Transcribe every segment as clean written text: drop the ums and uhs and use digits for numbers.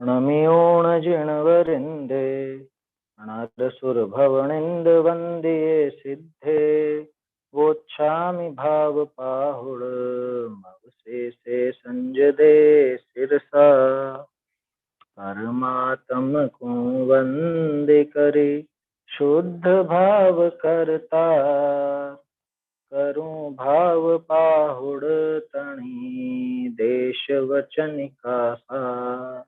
नमियोणजिणवरिन्दे अनाथसुरभवनिन्दवन्द्ये सिद्धे वोच्छामि भावपाहुडमवशेषे संजदे शिरसा परमात्म को वंदे करे शुद्ध भाव करता करूं भाव पाहुड़ तणी देश वचन का सार।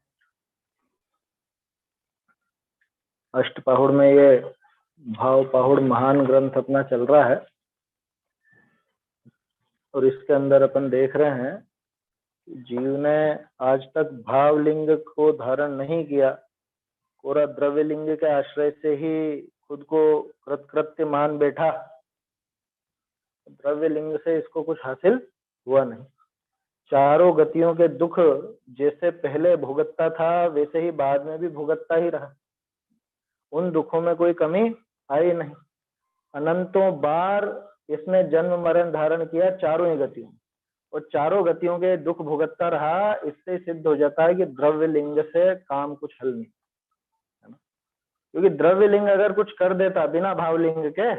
अष्टपाहुड़ में ये भाव पाहुड़ महान ग्रंथ अपना चल रहा है और इसके अंदर अपन देख रहे हैं जीव ने आज तक भावलिंग को धारण नहीं किया, पूरा द्रव्य लिंग के आश्रय से ही खुद को कृतकृत्य मान बैठा। द्रव्य लिंग से इसको कुछ हासिल हुआ नहीं। चारों गतियों के दुख जैसे पहले भुगतता था वैसे ही बाद में भी भुगतता ही रहा। उन दुखों में कोई कमी आई नहीं। अनंतों बार इसने जन्म मरण धारण किया चारों ही गतियों, और चारों गतियों के दुख भुगतता रहा। इससे सिद्ध हो जाता है कि द्रव्य लिंग से काम कुछ हल नहीं है ना। क्योंकि द्रव्य लिंग अगर कुछ कर देता बिना भावलिंग के,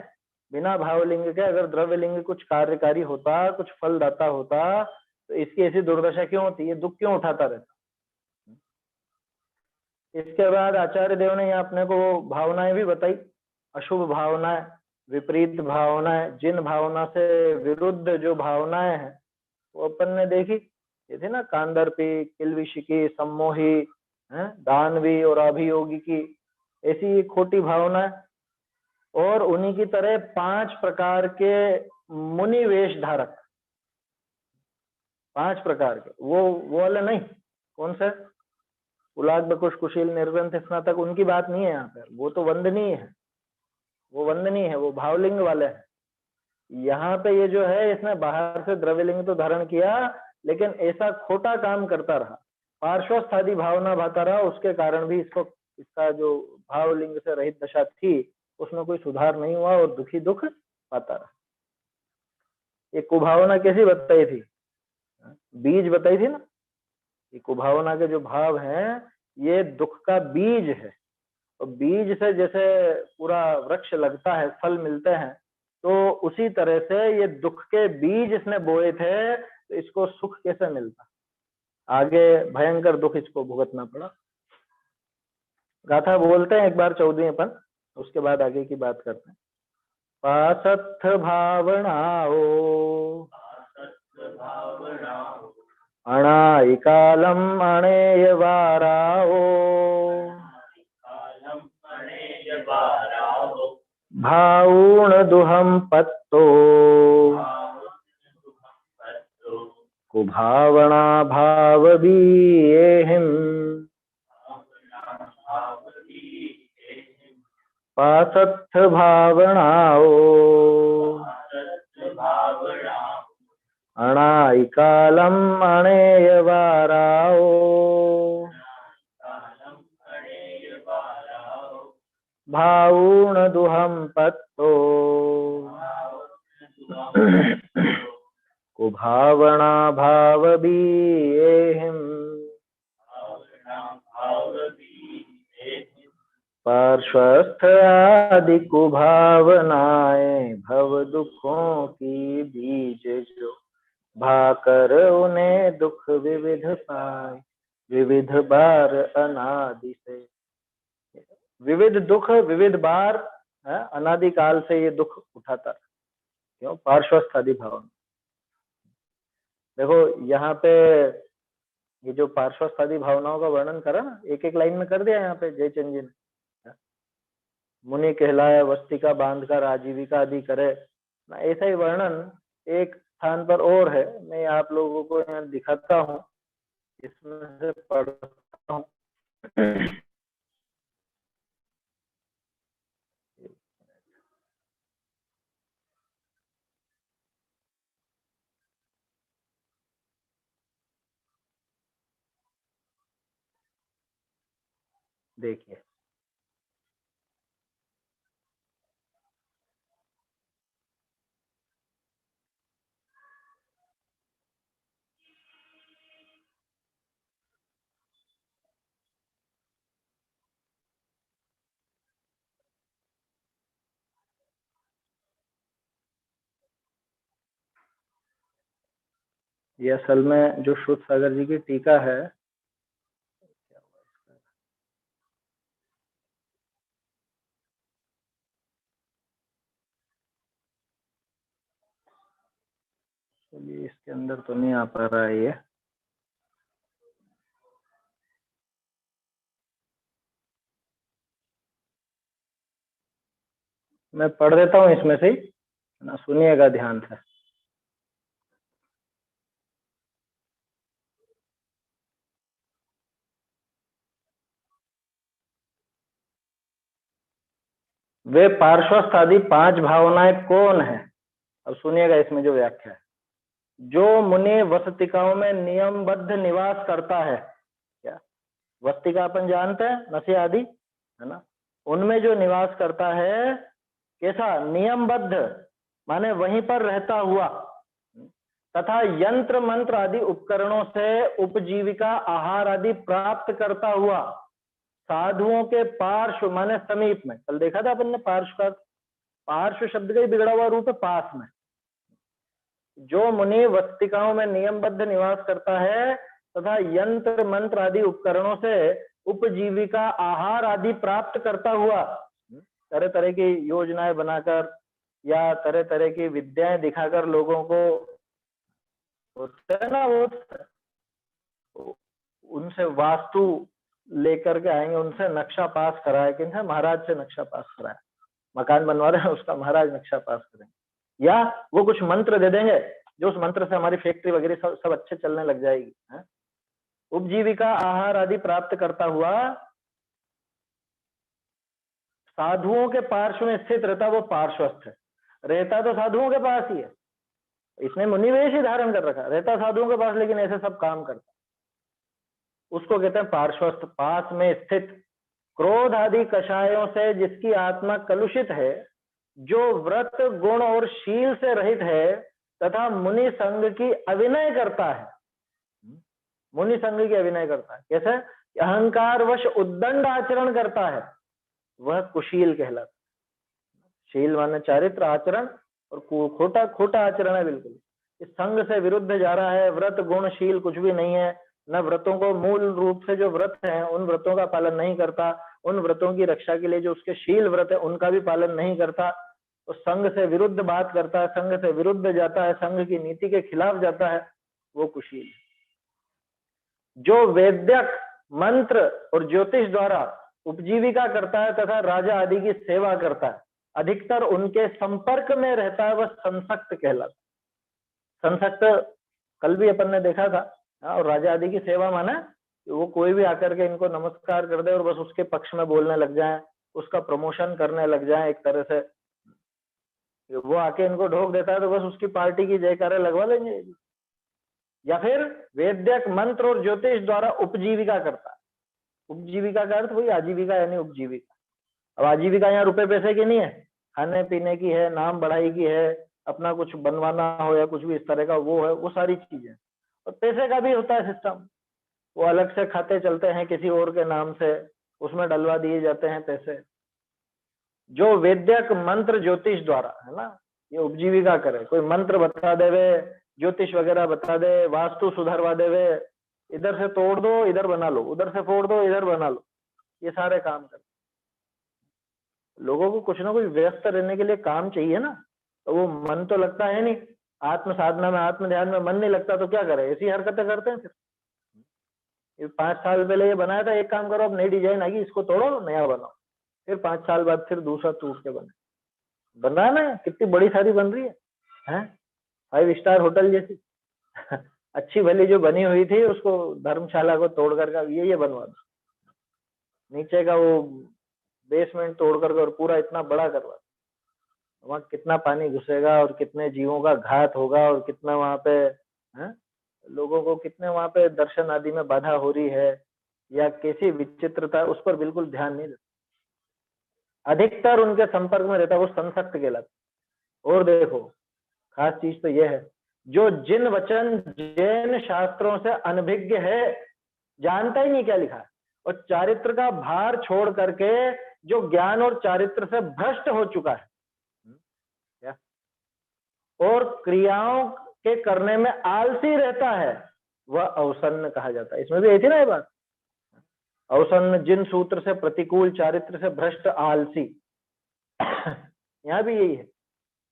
अगर द्रव्य लिंग कुछ कार्यकारी होता, कुछ फलदाता होता, तो इसकी ऐसी दुर्दशा क्यों होती, ये दुख क्यों उठाता रहता। इसके बाद आचार्य देव ने यहाँ अपने को भावनाएं भी बताई, अशुभ भावनाएं, विपरीत भावनाएं, जिन भावना से विरुद्ध जो भावनाएं हैं वो अपन ने देखी। ये थी ना कांदर्पी, किलविशिकी, सम्मोही, दानवी और अभियोगी की, ऐसी खोटी भावनाएं। और उन्हीं की तरह 5 प्रकार के मुनि वेश धारक, 5 प्रकार के, वो वाले नहीं। कौन से? उलाग बकुश कुशील निर्ग्रंथ स्नातक, उनकी बात नहीं है यहाँ पर। वो तो वंदनीय है, वो भावलिंग वाले हैं। यहाँ पे ये जो है इसने बाहर से द्रव्यलिंग तो धारण किया, लेकिन ऐसा खोटा काम करता रहा, पार्श्वस्थादी भावना भाता रहा। उसके कारण भी इसका जो भावलिंग से रहित दशा थी उसमें कोई सुधार नहीं हुआ और दुखी दुख पाता रहा। ये कुभावना कैसी बताई थी, बीज बताई थी ना। ये कुभावना के जो भाव हैं ये दुख का बीज है, और बीज से जैसे पूरा वृक्ष लगता है, फल मिलते हैं, तो उसी तरह से ये दुख के बीज इसने बोए थे, तो इसको सुख कैसे मिलता, आगे भयंकर दुख इसको भुगतना पड़ा। गाथा बोलते हैं एक बार 14वीं अपन, उसके बाद आगे की बात करते हैं। पासत्थ भावनाओ अणाइकालम अणेय वाराओ भाऊण दुहम पत्तो कुभावना भाव बीएहिम पासत्थ भावनाओ अणाइकालम अणेय वाराओ भाऊण दुहम पत्तो कुभावना भाव बीएहिम पार्श्वस्थ आदि कुभावनाएं भव दुखों की बीज जो भाकर उन्हें दुख विविध पाए विविध बार अनादि से। विविध दुख विविध बार अनादि काल से ये दुख उठाता। क्यों? पार्श्वस्थ आदि भावना। देखो यहाँ पे ये जो पार्श्वस्थ आदि भावनाओं का वर्णन करा ना, एक एक लाइन में कर दिया यहाँ पे जयचंद जी ने। मुनि कहलाया वस्तिका बांध कर आजीविका आदि करे ना, ऐसा ही वर्णन एक स्थान पर और है। मैं आप लोगों को यहाँ दिखाता हूँ, इसमें से पढ़ता हूँ। देखिए, ये असल में जो श्रुत सागर जी की टीका है, चलिए इसके अंदर तो नहीं आ पा रहा है ये। मैं पढ़ देता हूँ इसमें से ही, ना, सुनिएगा ध्यान से। वे पार्श्वस्थ आदि 5 भावनाएं कौन है? अब सुनिएगा इसमें जो व्याख्या है। जो मुनि वसतिकाओं में नियमबद्ध निवास करता है, क्या वस्तिका अपन जानते हैं, नशे आदि, है ना, उनमें जो निवास करता है, कैसा? नियमबद्ध, माने वहीं पर रहता हुआ, तथा यंत्र मंत्र आदि उपकरणों से उपजीविका आहार आदि प्राप्त करता हुआ साधुओं के पार्श्व माने समीप में, कल देखा था अपन ने पार्श्व का, पार्श्व शब्द का ही बिगड़ा हुआ रूप है पास में। जो मुनि वस्तिकाओं में नियमबद्ध निवास करता है तथा यंत्र मंत्र आदि उपकरणों से उपजीविका आहार आदि प्राप्त करता हुआ, तरह तरह की योजनाएं बनाकर या तरह तरह की विद्याएं दिखाकर लोगों को, होता है ना, वो उनसे वास्तु लेकर के आएंगे, उनसे नक्शा पास कराए, किनसे? महाराज से नक्शा पास कराए, मकान बनवा रहे हैं उसका महाराज नक्शा पास करेंगे, या वो कुछ मंत्र दे देंगे जो उस मंत्र से हमारी फैक्ट्री वगैरह सब अच्छे चलने लग जाएगी, है? उपजीविका आहार आदि प्राप्त करता हुआ साधुओं के पार्श्व में स्थित रहता, वो पार्श्वस्थ है। रहता तो साधुओं के पास ही है, इसने मुनिवेश ही धारण कर रखा, रहता साधुओं के पास, लेकिन ऐसे सब काम करता, उसको कहते हैं पार्श्वस्थ। पास में स्थित, क्रोध आदि कषायों से जिसकी आत्मा कलुषित है, जो व्रत गुण और शील से रहित है तथा मुनि संग की अभिनय करता है, मुनि संग की अभिनय करता है, कैसे? अहंकार वश उद्दंड आचरण करता है, वह कुशील कहलाता है। शील माने चारित्र, आचरण, और खोटा खोटा आचरण है बिल्कुल, इस संग से विरुद्ध जा रहा है, व्रत गुण शील कुछ भी नहीं है, न व्रतों को मूल रूप से जो व्रत है उन व्रतों का पालन नहीं करता, उन व्रतों की रक्षा के लिए जो उसके शील व्रत है उनका भी पालन नहीं करता, तो संघ से विरुद्ध बात करता है, संघ से विरुद्ध जाता है, संघ की नीति के खिलाफ जाता है, वो कुशील। जो वेद्यक मंत्र और ज्योतिष द्वारा उपजीविका करता है तथा राजा आदि की सेवा करता है, अधिकतर उनके संपर्क में रहता है, वह संसक्त कहलाता। संसक्त कल भी अपन ने देखा था, और राजा आदि की सेवा माना वो कोई भी आकर के इनको नमस्कार कर दे और बस उसके पक्ष में बोलने लग जाए, उसका प्रमोशन करने लग जाए, एक तरह से वो आके इनको ढोक देता है तो बस उसकी पार्टी की जयकारे लगवा लेंगे। या फिर वेद्यक मंत्र और ज्योतिष द्वारा उपजीविका करता है, उपजीविका का अर्थ वही आजीविका यानी उपजीविका। अब आजीविका यहाँ रुपए पैसे की नहीं है, खाने पीने की है, नाम बढ़ाई की है, अपना कुछ बनवाना हो या कुछ भी इस तरह का वो है, वो सारी चीजें। और पैसे का भी होता है सिस्टम, वो अलग से खाते चलते हैं किसी और के नाम से, उसमें डलवा दिए जाते हैं पैसे। जो वेद्यक मंत्र ज्योतिष द्वारा, है ना, ये उपजीविका करे, कोई मंत्र बता देवे, ज्योतिष वगैरह बता दे, वास्तु सुधरवा देवे, इधर से तोड़ दो इधर बना लो, उधर से फोड़ दो इधर बना लो, ये सारे काम कर। लोगों को कुछ ना कुछ व्यस्त रहने के लिए काम चाहिए ना, तो वो मन तो लगता है नहीं, आत्म साधना में, आत्म ध्यान में मन नहीं लगता तो क्या करे, ऐसी हरकतें करते हैं। फिर 5 साल पहले ये बनाया था, एक काम करो, अब नई डिजाइन आएगी, इसको तोड़ो नया बनाओ, फिर 5 साल बाद फिर दूसरा टूट के बन रहा है ना, कितनी बड़ी सारी बन रही है 5 स्टार होटल जैसी अच्छी भली जो बनी हुई थी उसको धर्मशाला को तोड़ कर ये बनवा दो, नीचे का वो बेसमेंट तोड़ कर और पूरा इतना बड़ा करवा दो। वहां कितना पानी घुसेगा और कितने जीवों का घात होगा और कितना वहां पे लोगों को कितने वहां पे दर्शन आदि में बाधा हो रही है या कैसी विचित्रता, उस पर बिल्कुल ध्यान नहीं देता। अधिकतर उनके संपर्क में रहता, वो संसक्त कहलाता। और देखो खास चीज तो यह है, जो जिन वचन जैन शास्त्रों से अनभिज्ञ है, जानता ही नहीं क्या लिखा है, और चारित्र का भार छोड़ करके जो ज्ञान और चारित्र से भ्रष्ट हो चुका है, और क्रियाओं के करने में आलसी रहता है वह अवसन्न कहा जाता है। इसमें भी आई थी ना ये बात, अवसन्न जिन सूत्र से प्रतिकूल, चारित्र से भ्रष्ट, आलसी। यहाँ भी यही है,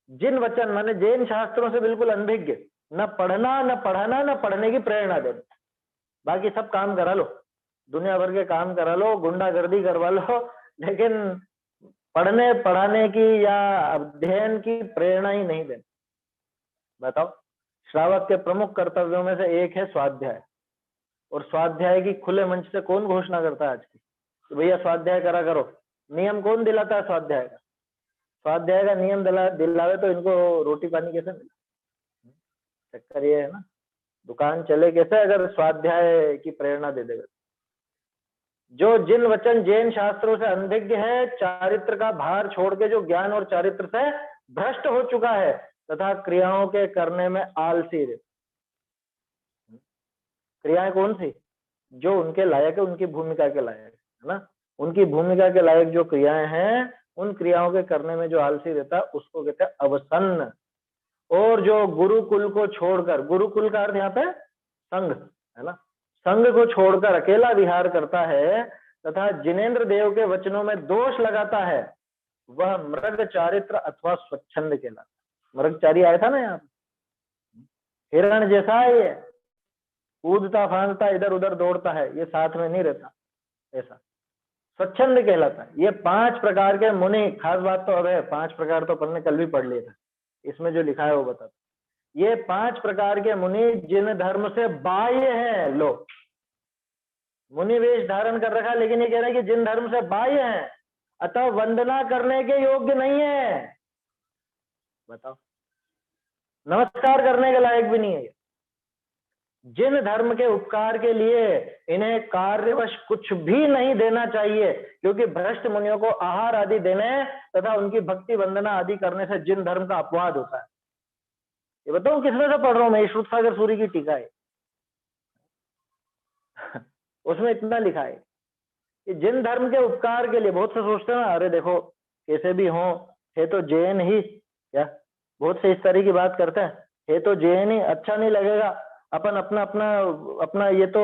जिन वचन माने जैन शास्त्रों से बिल्कुल अनभिज्ञ, न पढ़ना न पढ़ाना न पढ़ने की प्रेरणा देना, बाकी सब काम करा लो, दुनिया भर के काम करा लो, गुंडागर्दी करवा लो, लेकिन पढ़ने पढ़ाने की या अध्ययन की प्रेरणा ही नहीं देना। बताओ, श्रावक के प्रमुख कर्तव्यों में से एक है स्वाध्याय, और स्वाध्याय की खुले मंच से कौन घोषणा करता है आज की कि भैया स्वाध्याय करा करो? नियम कौन दिलाता है स्वाध्याय का? स्वाध्याय का नियम दिलावे तो इनको रोटी पानी कैसे मिले? चक्कर ये है ना, दुकान चले कैसे अगर स्वाध्याय की प्रेरणा दे देगा। जो जिन वचन जैन शास्त्रों से अनभिज्ञ है, चारित्र का भार छोड़ के जो ज्ञान और चारित्र से भ्रष्ट हो चुका है तथा क्रियाओं के करने में आलसी रहता। क्रियाएं कौन सी? जो उनके लायक है, उनकी भूमिका के लायक है ना, उनकी भूमिका के लायक जो क्रियाएं हैं उन क्रियाओं के करने में जो आलसी रहता है उसको कहते हैं अवसन्न। और जो गुरुकुल को छोड़कर, गुरुकुल का अर्थ यहाँ पे संघ है ना, संघ को छोड़कर अकेला विहार करता है तथा जिनेन्द्र देव के वचनों में दोष लगाता है वह मृग चारित्र अथवा स्वच्छंद कहलाता है। मृगचारी आया था ना यहाँ पे, हिरण जैसा है ये, कूदता फांदता इधर उधर दौड़ता है, ये साथ में नहीं रहता, ऐसा स्वच्छंद कहलाता है। ये 5 प्रकार के मुनि, खास बात तो अब है 5 प्रकार तो अपन ने कल भी पढ़ लिया था, इसमें जो लिखा है वो बता। ये 5 प्रकार के मुनि जिन धर्म से बाह्य है, लो मुनि वेश धारण कर रखा, लेकिन ये कह रहे हैं कि जिन धर्म से बाह्य है अतः वंदना करने के योग्य नहीं है। बताओ, नमस्कार करने के लायक भी नहीं है। जिन धर्म के उपकार के लिए इन्हें कार्यवश कुछ भी नहीं देना चाहिए, क्योंकि भ्रष्ट मुनियों को आहार आदि देने तथा उनकी भक्ति वंदना आदि करने से जिन धर्म का अपवाद होता है। ये बताओ किसमें से पढ़ रहा हूं मैं? श्रुत सागर सूरी की टीका है, उसमें इतना लिखा है कि जिन धर्म के उपकार के लिए, बहुत से सोचते हैं अरे देखो कैसे भी हो, है तो जैन ही, क्या बहुत से इस तरह की बात करते हैं, है तो जैन ही, अच्छा नहीं लगेगा अपन अपना अपना अपना ये तो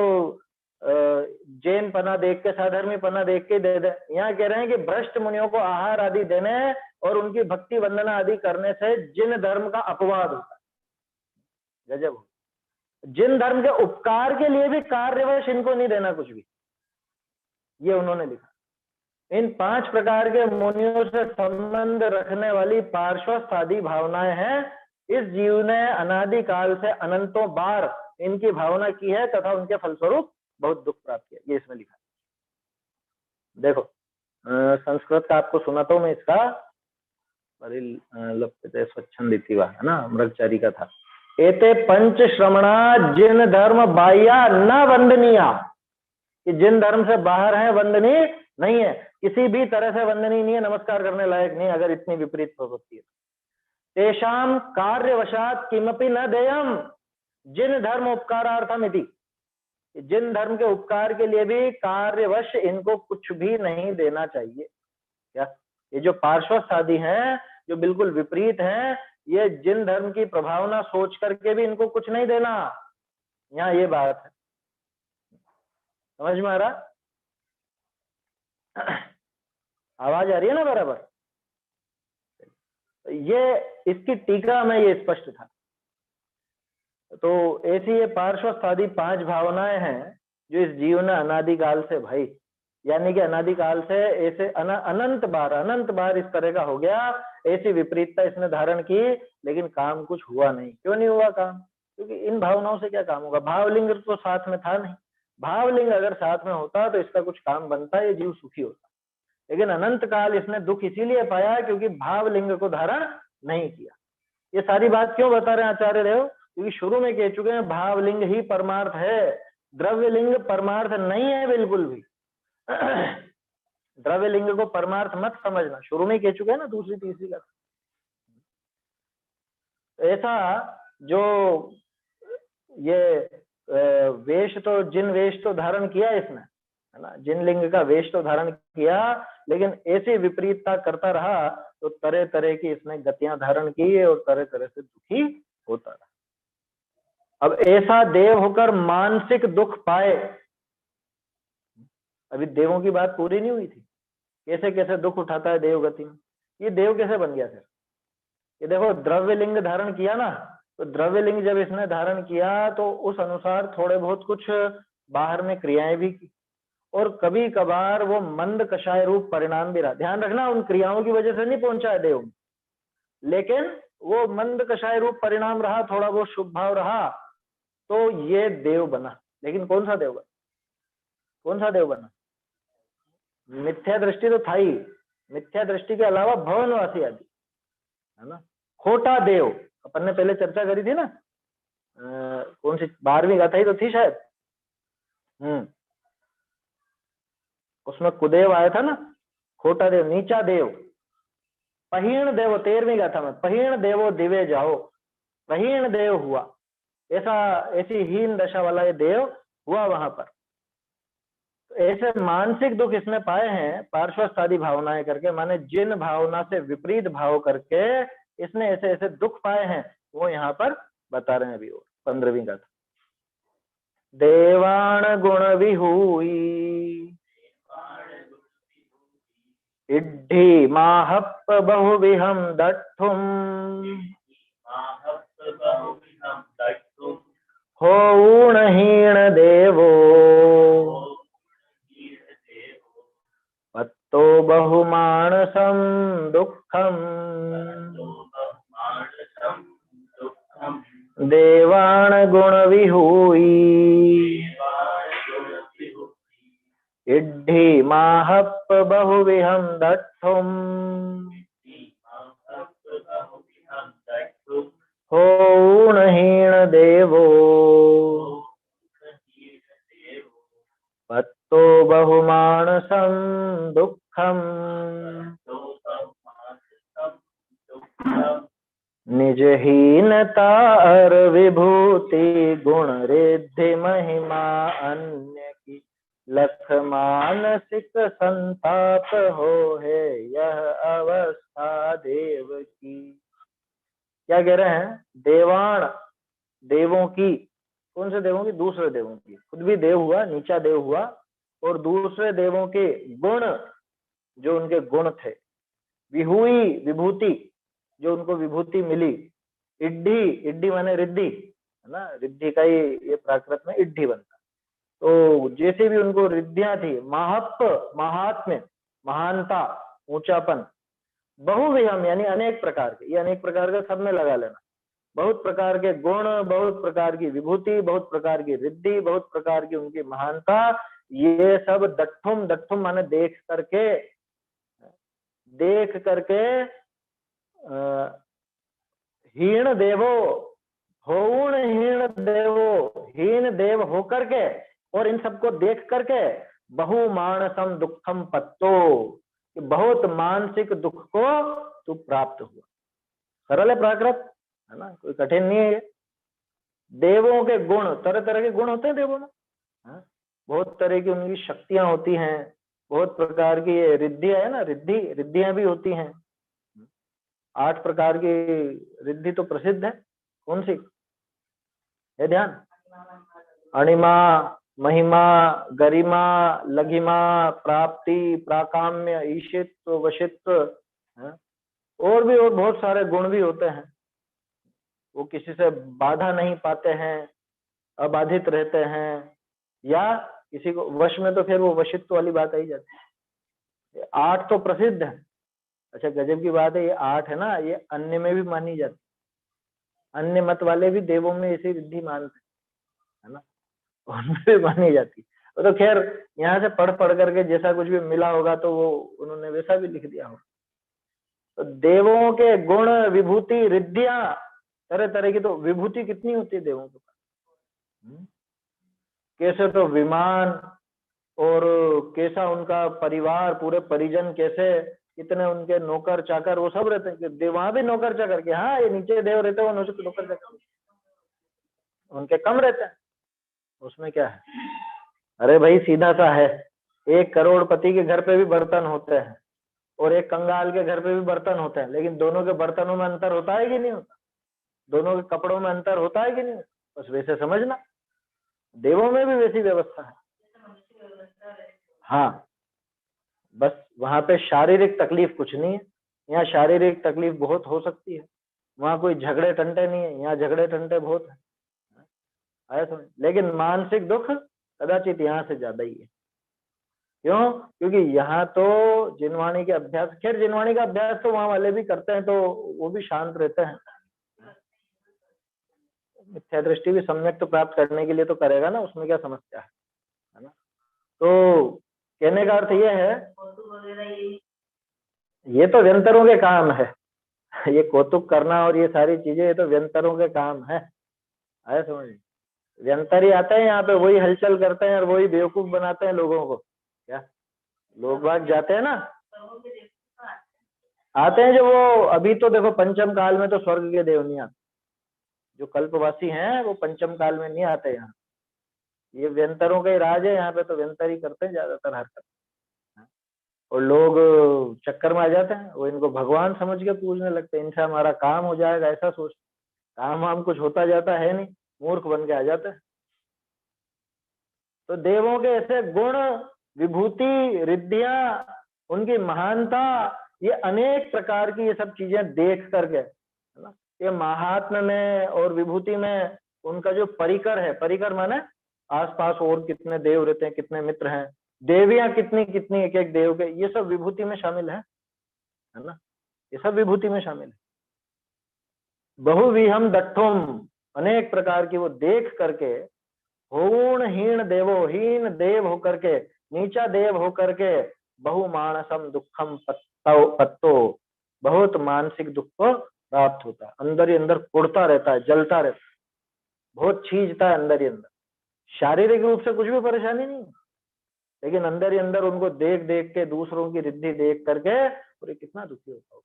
जैन पना देख के, साधर्मी पना देख के दे दे। यहाँ कह रहे हैं कि भ्रष्ट मुनियों को आहार आदि देने और उनकी भक्ति वंदना आदि करने से जिन धर्म का अपवाद होता है। गजब, जिन धर्म के उपकार के लिए भी कार्यवश इनको नहीं देना कुछ भी, ये उन्होंने लिखा। इन 5 प्रकार के मुनियों से संबंध रखने वाली पार्श्वस्थ आदि भावनाएं हैं। इस जीव ने अनादि काल से अनंतों बार इनकी भावना की है तथा उनके फलस्वरूप बहुत दुख प्राप्त किया, ये इसमें लिखा है। देखो संस्कृत का आपको सुनाता हूं मैं इसका, परिलप्यते स्वच्छंदितिवा है ना, मृगचारी का था। एते पंच श्रमणा जिन धर्म बाह्या न वंदनीया, कि जिन धर्म से बाहर है वंदनीय नहीं है, किसी भी तरह से वंदनीय नहीं है, नमस्कार करने लायक नहीं, अगर इतनी विपरीत प्रवृत्ति है। तेषाम कार्यवशात किमपि न देयम, जिन धर्म उपकारार्थम इति, जिन धर्म के उपकार के लिए भी कार्यवश इनको कुछ भी नहीं देना चाहिए। क्या ये जो पार्श्वस्थ आदि हैं, जो बिल्कुल विपरीत हैं, ये जिन धर्म की प्रभावना सोच करके भी इनको कुछ नहीं देना, यहाँ ये बात है। समझ में आ रहा? आवाज आ रही है ना बराबर? ये इसकी टीका में ये स्पष्ट था। तो ऐसी ये पार्श्वस्थ आदि 5 भावनाएं हैं जो इस जीव ने अनादिकाल से, भाई यानी कि अनादिकाल से ऐसे अनंत बार इस तरह का हो गया, ऐसी विपरीतता इसने धारण की, लेकिन काम कुछ हुआ नहीं। क्यों नहीं हुआ काम? क्योंकि इन भावनाओं से क्या काम होगा? भावलिंग तो साथ में था नहीं, भावलिंग अगर साथ में होता तो इसका कुछ काम बनता, ये जीव सुखी होता। लेकिन अनंत काल इसने दुख इसीलिए पाया क्योंकि भावलिंग को धारण नहीं किया। ये सारी बात क्यों बता रहे हैं आचार्य देव? क्योंकि शुरू में कह चुके हैं भावलिंग ही परमार्थ है, द्रव्यलिंग परमार्थ नहीं है बिल्कुल भी। द्रव्यलिंग को परमार्थ मत समझना, शुरू में कह चुके हैं ना, दूसरी तीसरी का। ऐसा जो ये वेश तो, जिन वेश तो धारण किया इसने, है ना, जिन लिंग का वेश तो धारण किया, लेकिन ऐसी विपरीतता करता रहा तो तरह तरह की इसने गतियां धारण की और तरह तरह से दुखी होता रहा। अब ऐसा देव होकर मानसिक दुख पाए, अभी देवों की बात पूरी नहीं हुई थी, कैसे कैसे दुख उठाता है देव गति में, ये देव कैसे बन गया फिर? ये देखो द्रव्य लिंग धारण किया ना, तो द्रव्य लिंग जब इसने धारण किया तो उस अनुसार थोड़े बहुत कुछ बाहर में क्रियाएं भी की, और कभी कभार वो मंद कषाय रूप परिणाम भी रहा। ध्यान रखना, उन क्रियाओं की वजह से नहीं पहुंचा है देव, लेकिन वो मंद कषाय रूप परिणाम रहा, थोड़ा बहुत शुभ भाव रहा, तो ये देव बना। लेकिन कौन सा देव बना? कौन सा देव बना? मिथ्या दृष्टि तो था ही, मिथ्या दृष्टि के अलावा भवनवासी आदि, है ना। खोटा देव अपन ने पहले चर्चा करी थी ना, कौन सी 12वीं गाथा ही तो थी शायद, उसमें कुदेव आया था ना, खोटा देव, नीचा देव, पहीण देव, 13वीं गाथा में, पहीण देवो दिवे जाओ, पहीण देव हुआ, ऐसा ऐसी हीन दशा वाला ये देव हुआ वहां पर। ऐसे मानसिक दुख इसने पाए हैं पार्श्वस्थ आदि भावनाएं करके, माने जिन भावना से विपरीत भाव करके इसने ऐसे ऐसे दुख पाए हैं, वो यहाँ पर बता रहे हैं अभी। 15वीं गाथा, देवाण गुण विहुई इड्ढी माहप्प बहुविहम दट्ठुम होऊणहीण देवो पत्तो बहुमानसं दुःखम देवाण गुण विहुई इड्ढी माहप्प बहुविहम दट्ठुम होऊणहीण देवो पत्तो बहुमानसं दुःखम निजहीनता और विभूति गुण रिद्धि महिमा अन्य की लख मानसिक संताप हो है यह अवस्था देव की। क्या कह रहे हैं? देवाण, देवों की, कौन से देवों की? दूसरे देवों की, खुद भी देव हुआ, नीचा देव हुआ, और दूसरे देवों के गुण, जो उनके गुण थे, विहुई, विभूति, जो उनको विभूति मिली, इड्ढी, इड्ढी माने रिद्धि, है ना, रिद्धि का ही ये प्राकृत में इड्ढी बनता, तो जैसे भी उनको रिद्धियां थी, महत्व, महात्म्य, महानता, ऊंचापन, बहुविहम यानी अनेक प्रकार के, ये अनेक प्रकार का सब में लगा लेना, बहुत प्रकार के गुण, बहुत प्रकार की विभूति, बहुत प्रकार की रिद्धि, बहुत प्रकार की उनकी महानता, ये सब दट्ठुम, दट्ठुम माने देख करके, देख करके हीन देवो, होऊण हीन देवो, हीन देव होकर के, और इन सबको देख करके बहुमानसम दुखम पत्तो, बहुत मानसिक दुख को तू प्राप्त हुआ। सरल है प्राकृत, है ना, कोई कठिन नहीं है। देवों के गुण, तरह तरह के गुण होते हैं देवों में, बहुत तरह की उनकी शक्तियां होती हैं, बहुत प्रकार की रिद्धियां है ना, रिद्धि, रिद्धियां भी होती हैं, 8 प्रकार की रिद्धि तो प्रसिद्ध है, कौन सी है? ध्यान, अणिमा, महिमा, गरिमा, लघिमा, प्राप्ति, प्राकाम्य, ईशित्व, वशित्व, और भी और बहुत सारे गुण भी होते हैं। वो किसी से बाधा नहीं पाते हैं, अबाधित रहते हैं, या किसी को वश में, तो फिर वो वशित्व वाली बात आई जाती है। 8 तो प्रसिद्ध है। अच्छा, गजब की बात है, ये 8 है ना, ये अन्य में भी मानी जाती, अन्य मत वाले भी देवों में ऐसी रिद्धि मानते है ना, उनमें भी मानी जाती। तो खैर यहाँ से पढ़ पढ़ करके जैसा कुछ भी मिला होगा तो वो उन्होंने वैसा भी लिख दिया होगा। तो देवों के गुण, विभूति, रिद्धियां, तरह तरह की, तो विभूति कितनी होती है देवों के पास, कैसे तो विमान, और कैसा उनका परिवार, पूरे परिजन कैसे, कितने उनके नौकर चाकर, वो सब रहते हैं। वहां भी नौकर चाकर के, हाँ, ये नीचे देव रहते हैं, वो नौकर चाकर उनके कम रहते हैं, उसमें क्या है? अरे भाई सीधा सा है, 1 करोड़पति के घर पे भी बर्तन होते हैं और एक कंगाल के घर पे भी बर्तन होते हैं, लेकिन दोनों के बर्तनों में अंतर होता है कि नहीं होता? दोनों के कपड़ों में अंतर होता है कि नहीं? बस वैसे समझना, देवों में भी वैसी व्यवस्था है। हाँ, बस वहां पे शारीरिक तकलीफ कुछ नहीं है, यहाँ शारीरिक तकलीफ बहुत हो सकती है, वहां कोई झगड़े टंटे नहीं है, यहाँ झगड़े टंटे बहुत है, आया समझ। लेकिन मानसिक दुख कदाचित यहाँ से ज्यादा ही है। क्यों? क्योंकि यहाँ तो जिनवाणी के अभ्यास, खैर जिनवाणी का अभ्यास तो वहां वाले भी करते हैं, तो वो भी शांत रहते हैं। मिथ्या दृष्टि भी सम्यक तो प्राप्त करने के लिए तो करेगा ना, उसमें क्या समस्या है ना। तो कहने का अर्थ ये है, ये तो व्यंतरों के काम है, ये कौतुक करना और ये सारी चीजें, ये तो व्यंतरों के काम है, आया समझ। व्यंतर ही आते हैं यहाँ पे, वही हलचल करते हैं और वही बेवकूफ बनाते हैं लोगों को। क्या लोग बाग जाते हैं ना, आते हैं जो वो, अभी तो देखो पंचम काल में तो स्वर्ग के देव नहीं आते, जो कल्पवासी हैं वो पंचम काल में नहीं आते यहाँ। ये व्यंतरों का ही राज है यहाँ पे, तो व्यंतर ही करते हैं ज्यादातर हरकत, और लोग चक्कर में आ जाते हैं, वो इनको भगवान समझ के पूजने लगते हैं, इनसे हमारा काम हो जाएगा ऐसा सोच, काम वाम कुछ होता जाता है नहीं, मूर्ख बन के आ जाते हैं। तो देवों के ऐसे गुण, विभूति, रिद्धियां, उनकी महानता, ये अनेक प्रकार की ये सब चीजें देख करके, है ना, ये महात्म्य में और विभूति में उनका जो परिकर है, परिकर माने आसपास और कितने देव रहते हैं, कितने मित्र हैं, देवियां कितनी कितनी, एक एक देव के, ये सब विभूति में शामिल है ना, ये सब विभूति में शामिल है। बहुविहम दट्ठुम, अनेक प्रकार की वो देख करके, होणहीन देवो, हीन देव होकर के, नीचा देव होकर के, बहुमानसम दुखम पत्तो, बहुत मानसिक दुख को प्राप्त होता है, अंदर ही अंदर कुड़ता रहता है, जलता रहता है, बहुत छींचता है अंदर ही अंदर। शारीरिक रूप से कुछ भी परेशानी नहीं, लेकिन अंदर ही अंदर उनको देख देख के, दूसरों की रिद्धि देख करके, और ये कितना दुखी होता है।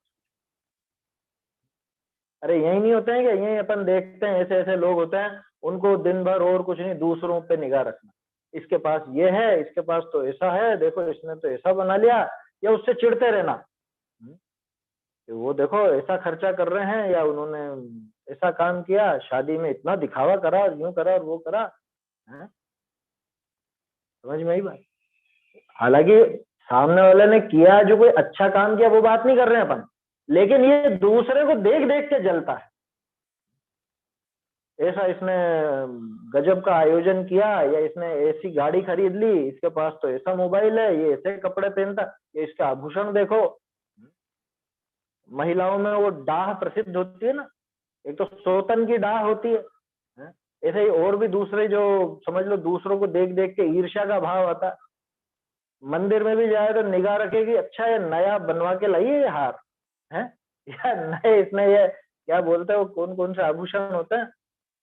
अरे यही नहीं होते हैं क्या, यही अपन देखते हैं, ऐसे ऐसे लोग होते हैं, उनको दिन भर और कुछ नहीं, दूसरों पे निगाह रखना, इसके पास ये है, इसके पास तो ऐसा है, देखो इसने तो ऐसा बना लिया, या उससे चिढ़ते रहना, वो देखो ऐसा खर्चा कर रहे हैं, या उन्होंने ऐसा काम किया, शादी में इतना दिखावा करा, यूं करा और वो करा, है? समझ में आई बात। हालांकि सामने वाले ने किया, जो कोई अच्छा काम किया वो बात नहीं कर रहे हैं अपन, लेकिन ये दूसरे को देख देख के जलता है, ऐसा इसने गजब का आयोजन किया, या इसने ऐसी गाड़ी खरीद ली, इसके पास तो ऐसा मोबाइल है, ये ऐसे कपड़े पहनता, ये इसके आभूषण देखो। महिलाओं में वो डाह प्रसिद्ध होती है ना, एक तो सोतन की डाह होती है, ऐसे ही और भी दूसरे जो, समझ लो दूसरों को देख देख के ईर्ष्या का भाव आता है। मंदिर में भी जाए तो निगाह रखेगी, अच्छा ये नया बनवा के लाई है ये हार, है या नए, इसने ये क्या बोलते हैं, वो कौन कौन से आभूषण होते हैं,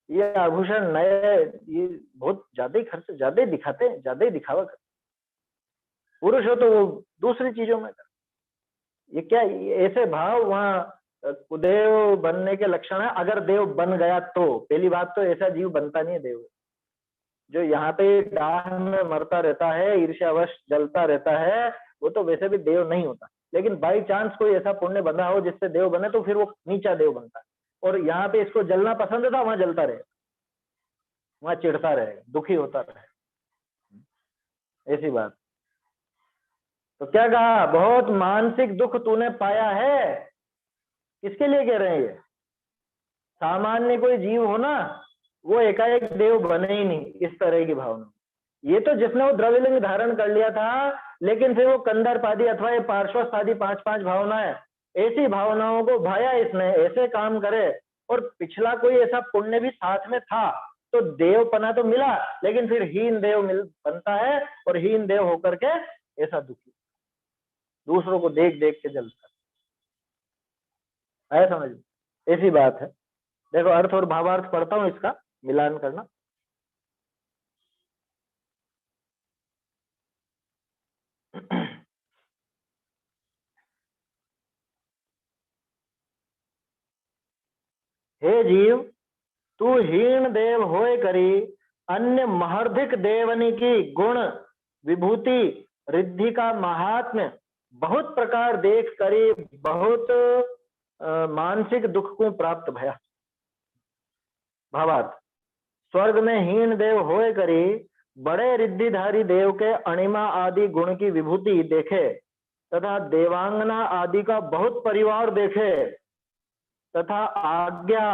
ये आभूषण नए, ये बहुत ज्यादा ही खर्च, ज्यादा ही दिखाते हैं, ज्यादा ही दिखावा करते। पुरुष हो तो वो दूसरी चीजों में, ये क्या, ऐसे भाव वहाँ कुदेव बनने के लक्षण है। अगर देव बन गया तो पहली बात तो ऐसा जीव बनता नहीं है देव, जो यहाँ पे डाह में मरता रहता है, ईर्ष्यावश जलता रहता है, वो तो वैसे भी देव नहीं होता। लेकिन बाई चांस कोई ऐसा पुण्य बना हो जिससे देव बने, तो फिर वो नीचा देव बनता है, और यहाँ पे इसको जलना पसंद था, वहां जलता रहेगा, वहां चिढ़ता रहेगा, दुखी होता रहेगा, ऐसी बात। तो क्या कहा, बहुत मानसिक दुख तूने पाया है, किसके लिए कह रहे हैं ये? सामान्य कोई जीव हो ना, वो एकाएक देव बने ही नहीं, इस तरह की भावना। ये तो जिसने वो द्रव्यलिंग धारण कर लिया था, लेकिन फिर वो कंदर्पादि अथवा ये पार्श्वस्थादि 5-5 भावनाएं, ऐसी भावनाओं को भाया इसने, ऐसे काम करे, और पिछला कोई ऐसा पुण्य भी साथ में था, तो देवपना तो मिला, लेकिन फिर हीन देव बनता है, और हीन देव होकर के ऐसा दुखी, दूसरों को देख देख के जलता है, समझ, ऐसी बात है। देखो अर्थ और भावार्थ पढ़ता हूं, इसका मिलान करना। हे जीव, तू हीन देव होए करी, अन्य महर्धिक देवनी की गुण, विभूति, रिद्धि का महात्म्य बहुत प्रकार देख करी, बहुत मानसिक दुख को प्राप्त भया। भावार्थ, स्वर्ग में हीन देव होए करी, बड़े रिद्धिधारी देव के अणिमा आदि गुण की विभूति देखे, तथा देवांगना आदि का बहुत परिवार देखे, तथा आज्ञा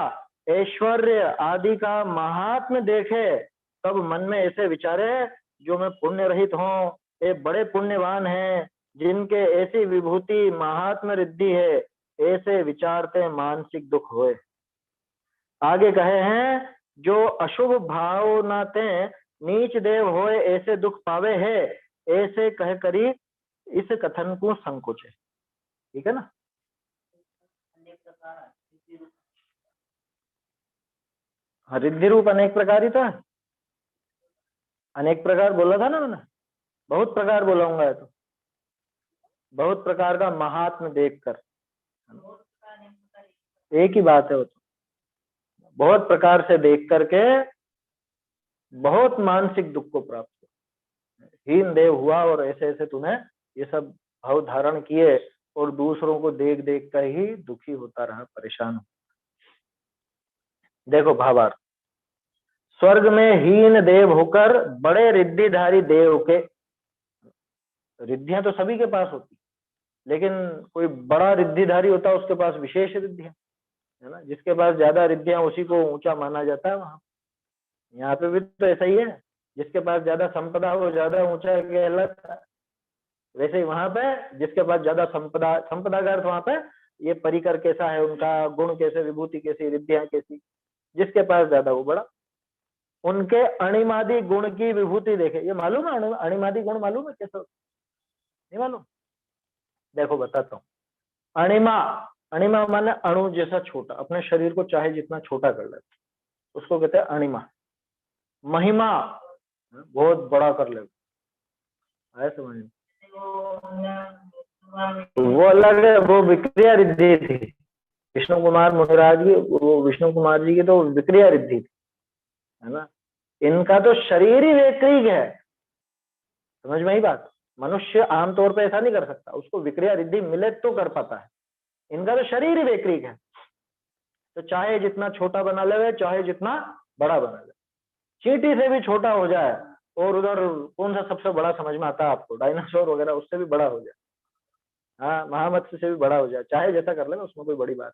ऐश्वर्य आदि का महात्म्य देखे, तब मन में ऐसे विचारे, जो मैं पुण्य रहित हूँ, ये बड़े पुण्यवान हैं, जिनके ऐसी विभूति महात्म्य रिद्धि है, ऐसे विचारते मानसिक दुख होए। आगे कहे हैं, जो अशुभ भावनाते नीच देव होए, ऐसे दुख पावे है, ऐसे कह करी इस कथन को संकोच है। ठीक है ना। रिद्धि रूप अनेक प्रकार ही था, अनेक प्रकार बोला था ना मैंने, बहुत प्रकार बोलाऊंगा है, तो बहुत प्रकार का महात्म देखकर, एक ही बात है वो, तो बहुत प्रकार से देख करके बहुत मानसिक दुख को प्राप्त हुआ, हीन देव हुआ और ऐसे ऐसे तूने ये सब भाव धारण किए, और दूसरों को देख देख कर ही दुखी होता रहा, परेशान। देखो भावार्थ, स्वर्ग में हीन देव होकर बड़े रिद्धिधारी देव के, रिद्धियां तो सभी के पास होती, लेकिन कोई बड़ा रिद्धिधारी होता है, उसके पास विशेष रिद्धियां है ना, जिसके पास ज्यादा रिद्धियां उसी को ऊंचा माना जाता है। वहां यहाँ पे भी तो ऐसा ही है, जिसके पास ज्यादा संपदा वो ज्यादा ऊंचा कहलाता है। वैसे ही वहां पे जिसके पास ज्यादा संपदा, संपदा का अर्थ वहां पे ये परिकर कैसा है उनका, गुण कैसे, विभूति कैसी, रिद्धियां कैसी, जिसके पास ज्यादा वो बड़ा। उनके अणिमादि गुण की विभूति देखे, ये मालूम है अणिमादि गुण मालूम है कैसे, नहीं मालूम? देखो बताता हूँ। अणिमा, अणिमा माने अणु जैसा छोटा, अपने शरीर को चाहे जितना छोटा कर ले उसको कहते हैं अणिमा। महिमा बहुत बड़ा कर ले, आया समझ में? वो अलग है, वो विक्रिया रिद्धि थी। विष्णु कुमार मुनिराज की, वो विष्णु कुमार जी की तो विक्रिया रिद्धि थी, है ना। इनका तो शरीर ही वैक्रिक है, समझ में ही बात। मनुष्य आमतौर पे ऐसा नहीं कर सकता, उसको विक्रिया रिद्धि मिले तो कर पाता है, इनका तो शरीर ही वैक्रिक है, तो चाहे जितना छोटा बना ले, चाहे जितना बड़ा बना ले, चींटी से भी छोटा हो जाए, और उधर कौन सा सबसे बड़ा समझ में आता है आपको, डायनासोर वगैरह, उससे भी बड़ा हो जाए, हाँ महामत्स्य से भी बड़ा हो जाए, चाहे जैसा कर लेना, उसमें कोई बड़ी बात,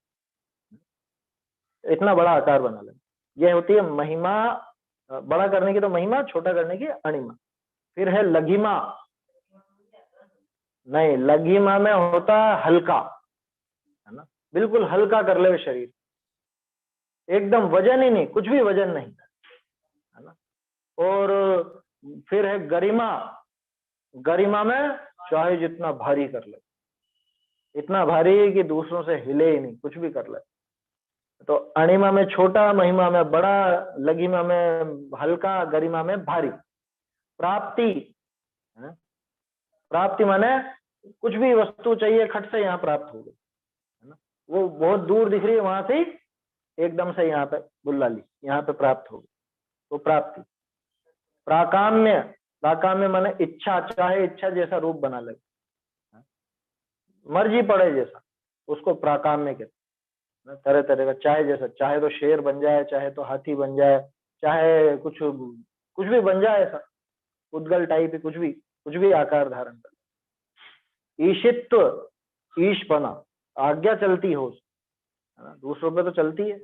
इतना बड़ा आकार बना ले। ये होती है महिमा, बड़ा करने की तो महिमा, छोटा करने की अणिमा। फिर है लघिमा, नहीं लघिमा में होता है हल्का, है ना, बिल्कुल हल्का कर ले शरीर, एकदम वजन ही नहीं, कुछ भी वजन नहीं, है ना। और फिर है गरिमा, गरिमा में चाहे जितना भारी कर ले, इतना भारी कि दूसरों से हिले ही नहीं, कुछ भी कर ले। तो अणिमा में छोटा, महिमा में बड़ा, लघिमा में हल्का, गरिमा में भारी। प्राप्ति, प्राप्ति माने कुछ भी वस्तु चाहिए खट से यहाँ प्राप्त हो गई, है ना, वो बहुत दूर दिख रही है, वहां से एकदम से यहाँ पे बुला ली, यहाँ पे प्राप्त हो गई, तो प्राप्ति। प्राकाम्य, प्राकाम्य माने इच्छा, चाहे इच्छा जैसा रूप बना ले, मर्जी पड़े जैसा, उसको प्राकाम्य कहते हैं। तरह तरह का, चाहे जैसा, चाहे तो शेर बन जाए, चाहे तो हाथी बन जाए, चाहे कुछ कुछ भी बन जाए, ऐसा उद्गल टाइप, कुछ भी आकार धारण कर। ईशित्व, ईशपना, आज्ञा चलती हो, दूसरों पे तो चलती है।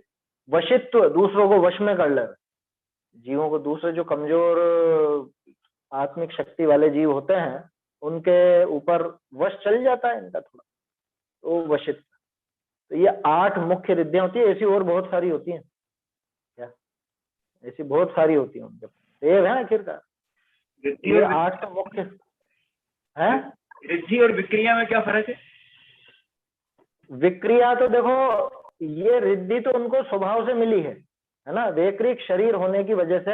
वशित्व, दूसरों को वश में कर ले, जीवों को, दूसरे जो कमजोर आत्मिक शक्ति वाले जीव होते हैं उनके ऊपर वश चल जाता है इनका थोड़ा, तो वशित्व। तो ये 8 मुख्य रिद्धियां होती है, ऐसी और बहुत सारी होती हैं, क्या ऐसी बहुत सारी होती है उनके, देव है आखिरकार। ये 8 तो मुख्य है। रिद्धि और विक्रिया में क्या फर्क है? विक्रिया तो देखो, ये रिद्धि तो उनको स्वभाव से मिली है ना, वैक्रिक शरीर होने की वजह से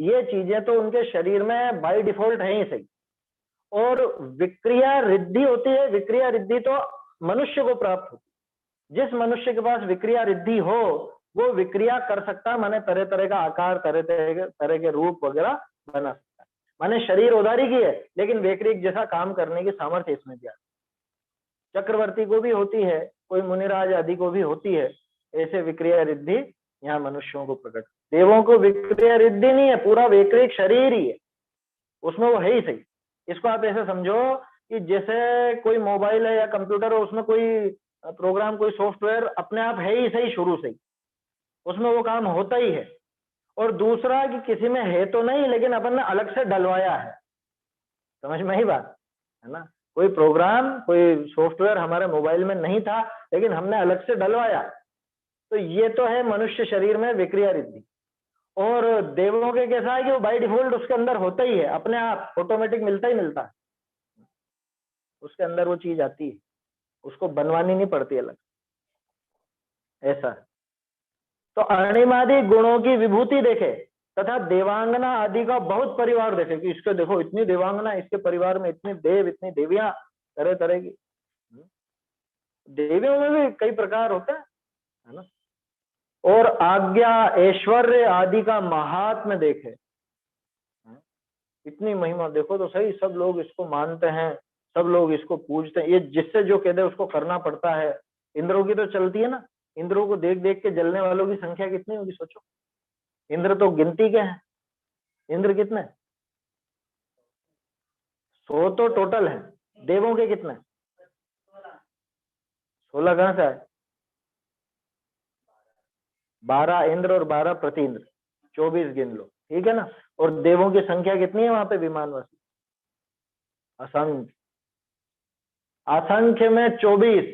ये चीजें तो उनके शरीर में बाय डिफॉल्ट है ही सही। और विक्रिया रिद्धि होती है, विक्रिया रिद्धि तो मनुष्य को प्राप्त होती है। जिस मनुष्य के पास विक्रिया रिद्धि हो वो विक्रिया कर सकता है, माने तरह तरह का आकार, तरह के रूप वगैरह बना सकता है। माने शरीर उधारी की है, लेकिन वैक्रिक जैसा काम करने की सामर्थ्य इसमें भी आती है। चक्रवर्ती को भी होती है, कोई मुनिराज आदि को भी होती है, ऐसे विक्रिया रिद्धि यहाँ मनुष्यों को प्रकट। देवों को विक्रिया रिद्धि नहीं है, पूरा वैक्रिक शरीर ही है, उसमें वो है ही सही। इसको आप ऐसे समझो कि जैसे कोई मोबाइल है या कंप्यूटर है, उसमें कोई प्रोग्राम, कोई सॉफ्टवेयर अपने आप है ही सही शुरू से ही, उसमें वो काम होता ही है। और दूसरा कि किसी में है तो नहीं, लेकिन अपन ने अलग से डलवाया है। समझ में ही बात है ना? कोई प्रोग्राम, कोई सॉफ्टवेयर हमारे मोबाइल में नहीं था, लेकिन हमने अलग से डलवाया। तो ये तो है मनुष्य शरीर में विक्रिया रिद्धि। और देवों के कैसा है कि वो बाय डिफॉल्ट उसके अंदर होता ही है, अपने आप ऑटोमेटिक मिलता ही मिलता है, उसके अंदर वो चीज आती है, उसको बनवानी नहीं पड़ती अलग, ऐसा। तो अणिमादि गुणों की विभूति देखे तथा देवांगना आदि का बहुत परिवार देखे कि इसके देखो इतनी देवांगना, इसके परिवार में इतने देव, इतनी देवियां, तरह तरह की। देवियों में भी कई प्रकार होते हैं, है ना? और आज्ञा ऐश्वर्य आदि का महात्म्य देखे, इतनी महिमा देखो तो सही, सब लोग इसको मानते हैं, सब लोग इसको पूजते हैं, ये जिससे जो कह दे उसको करना पड़ता है। इंद्रों की तो चलती है ना, इंद्रों को देख देख के जलने वालों की संख्या कितनी होगी सोचो। इंद्र तो गिनती के हैं, इंद्र कितने? 100 तो टोटल है। देवों के कितने? 16 कहां से आए? 12 इंद्र और 12 प्रति इंद्र, 24 गिन लो, ठीक है ना? और देवों की संख्या कितनी है वहां पे विमानवासी? असंख्य, असंख्य में 24,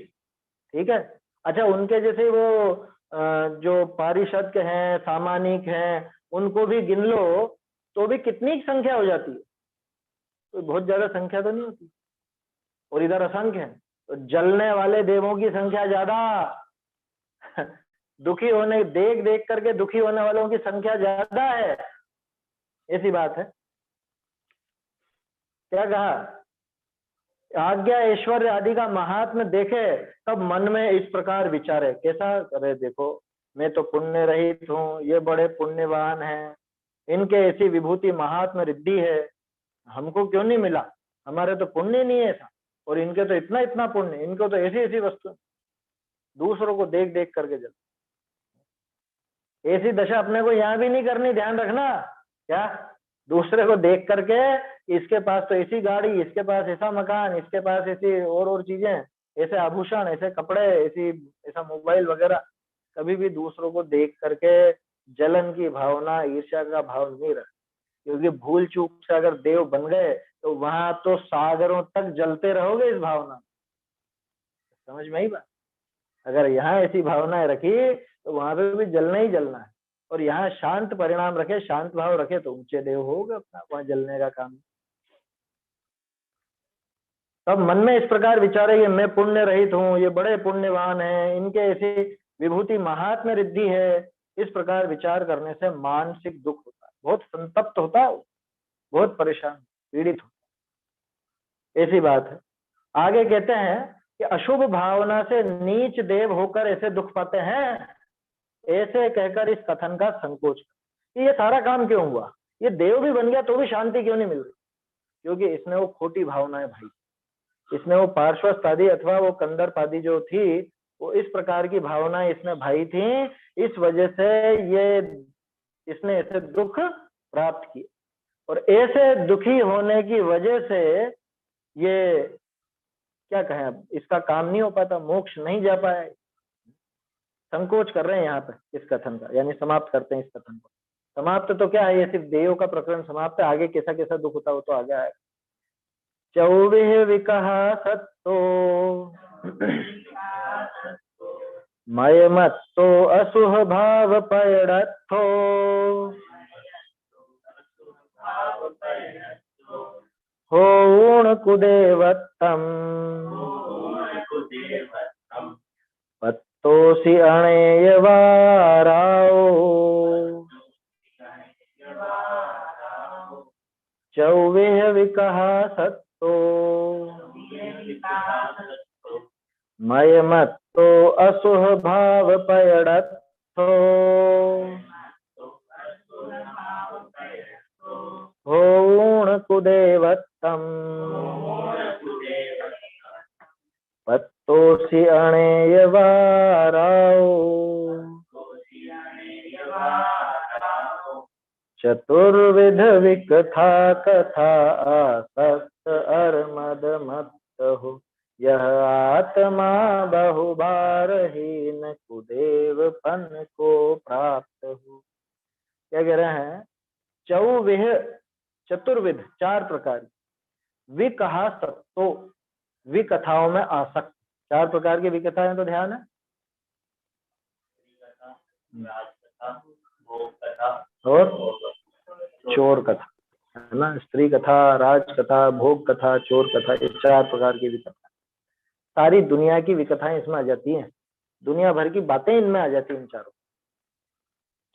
ठीक है। अच्छा, उनके जैसे वो जो पारिषद के हैं, सामानिक हैं, उनको भी गिन लो तो भी कितनी संख्या हो जाती है? तो बहुत ज्यादा संख्या तो नहीं होती। और इधर असंख्य है, तो जलने वाले देवों की संख्या ज्यादा, दुखी होने, देख देख करके दुखी होने वालों की संख्या ज्यादा है, ऐसी बात है। क्या कहा? आज्ञा ऐश्वर्य आदि का महात्म्य देखे तब मन में इस प्रकार विचारे। कैसा करे? देखो मैं तो पुण्य रहित हूँ, ये बड़े पुण्यवान हैं, इनके ऐसी विभूति महात्म्य रिद्धि है, हमको क्यों नहीं मिला? हमारे तो पुण्य नहीं है ऐसा, और इनके तो इतना इतना पुण्य, इनको तो ऐसी ऐसी वस्तु। दूसरों को देख देख करके जल, ऐसी दशा अपने को यहाँ भी नहीं करनी, ध्यान रखना। क्या? दूसरे को देख करके, इसके पास तो ऐसी गाड़ी, इसके पास ऐसा मकान, इसके पास ऐसी और चीजें, ऐसे आभूषण, ऐसे कपड़े, ऐसी ऐसा मोबाइल वगैरह, कभी भी दूसरों को देख करके जलन की भावना, ईर्ष्या का भाव नहीं रख। क्योंकि भूल चूक से अगर देव बन गए तो वहां तो सागरों तक जलते रहोगे इस भावना। समझ में ही बात? अगर यहाँ ऐसी भावनाएं रखी तो वहां पे भी जलना ही जलना है। और यहाँ शांत परिणाम रखे, शांत भाव रखे तो ऊंचे देव होगा, अपना वहां जलने का काम। तब मन में इस प्रकार विचारे कि मैं पुण्य रहित हूँ, ये बड़े पुण्यवान हैं, इनके ऐसी विभूति महात्म्य रिद्धि है। इस प्रकार विचार करने से मानसिक दुख होता है, बहुत संतप्त होता है, बहुत परेशान, पीड़ित होता है, ऐसी बात है। आगे कहते हैं कि अशुभ भावना से नीच देव होकर ऐसे दुख पाते हैं, ऐसे कहकर इस कथन का संकोच कर। ये सारा काम क्यों हुआ? ये देव भी बन गया तो भी शांति क्यों नहीं मिल रही? क्योंकि इसने वो खोटी भावनाएं भाई, इसने वो पार्श्वस्थ आदि अथवा वो कंदर्प आदि जो थी, वो इस प्रकार की भावनाएं इसने भाई थी, इस वजह से ये इसने ऐसे दुख प्राप्त किए। और ऐसे दुखी होने की वजह से ये क्या कहें, अब इसका काम नहीं हो पाता, मोक्ष नहीं जा पाए। संकोच कर रहे हैं यहाँ पे इस कथन का, यानी समाप्त करते हैं इस कथन को। समाप्त तो क्या है, ये सिर्फ देव का प्रकरण समाप्त है, आगे कैसा कैसा दुख होता है वो तो आगे आएगा। 24 विकहा सत्तो मय मत्तो असुह भाव पैड़थो होण कुदेवत्तम पत्तोसी अणेय वाराओ 24 विकहा सत्तो मय मत्तो असुह भाव पैड़थो होण कुदेवत्तम पत्तोसी अणेय वाराओ। चतुर्विध विकथा कथा आसक्त अर्मद मत्त हो, यह आत्मा बहुभारहीन कुदेवपन को प्राप्त हो। क्या कह रहे हैं? चौविह चतुर्विध, 4 प्रकार, विकहा सत्तो, विकथाओं में आसक्त। 4 प्रकार की विकथाएं तो ध्यान है, और चोर कथा, है ना? स्त्री कथा, राज कथा, भोग कथा, चोर कथा, ये 4 प्रकार की विकथा। सारी दुनिया की विकथाएं इसमें आ जाती हैं, दुनिया भर की बातें इनमें आ जाती हैं इन चारों।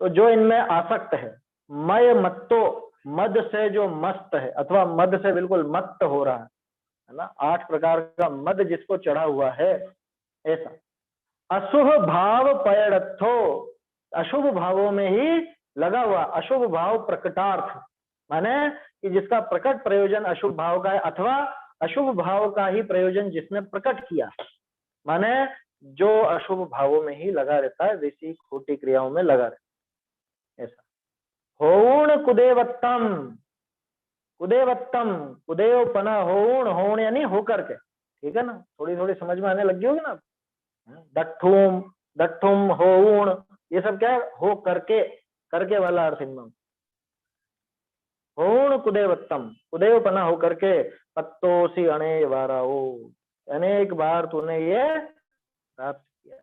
तो जो इनमें आसक्त है, मय मत्तो, मद से जो मस्त है अथवा मद से बिल्कुल मत्त हो रहा है ना, 8 प्रकार का मद जिसको चढ़ा हुआ है, ऐसा। अशुभ भाव पयड़थो, अशुभ भावों में ही लगा हुआ, अशुभ भाव प्रकटार्थ, माने कि जिसका प्रकट प्रयोजन अशुभ भाव का है, अथवा अशुभ भाव का ही प्रयोजन जिसने प्रकट किया, माने जो अशुभ भावों में ही लगा रहता है, वैसी खोटी क्रियाओं में लगा रहता है, ऐसा। होण कुदेवत्तम, कुदेवत्तम, कुदेवपना, होण, होण यानी होकर के, ठीक है ना? थोड़ी थोड़ी समझ में आने लगी होगी ना। दट्ठुम, दट्ठुम, होण, ये सब क्या है? हो करके, करके वाला अर्थ इनमें। होण कुदेवत्तम, कुदेवपना हो करके, पत्तोसी अणे वाराओ, अनेक बार तूने ये प्राप्त किया,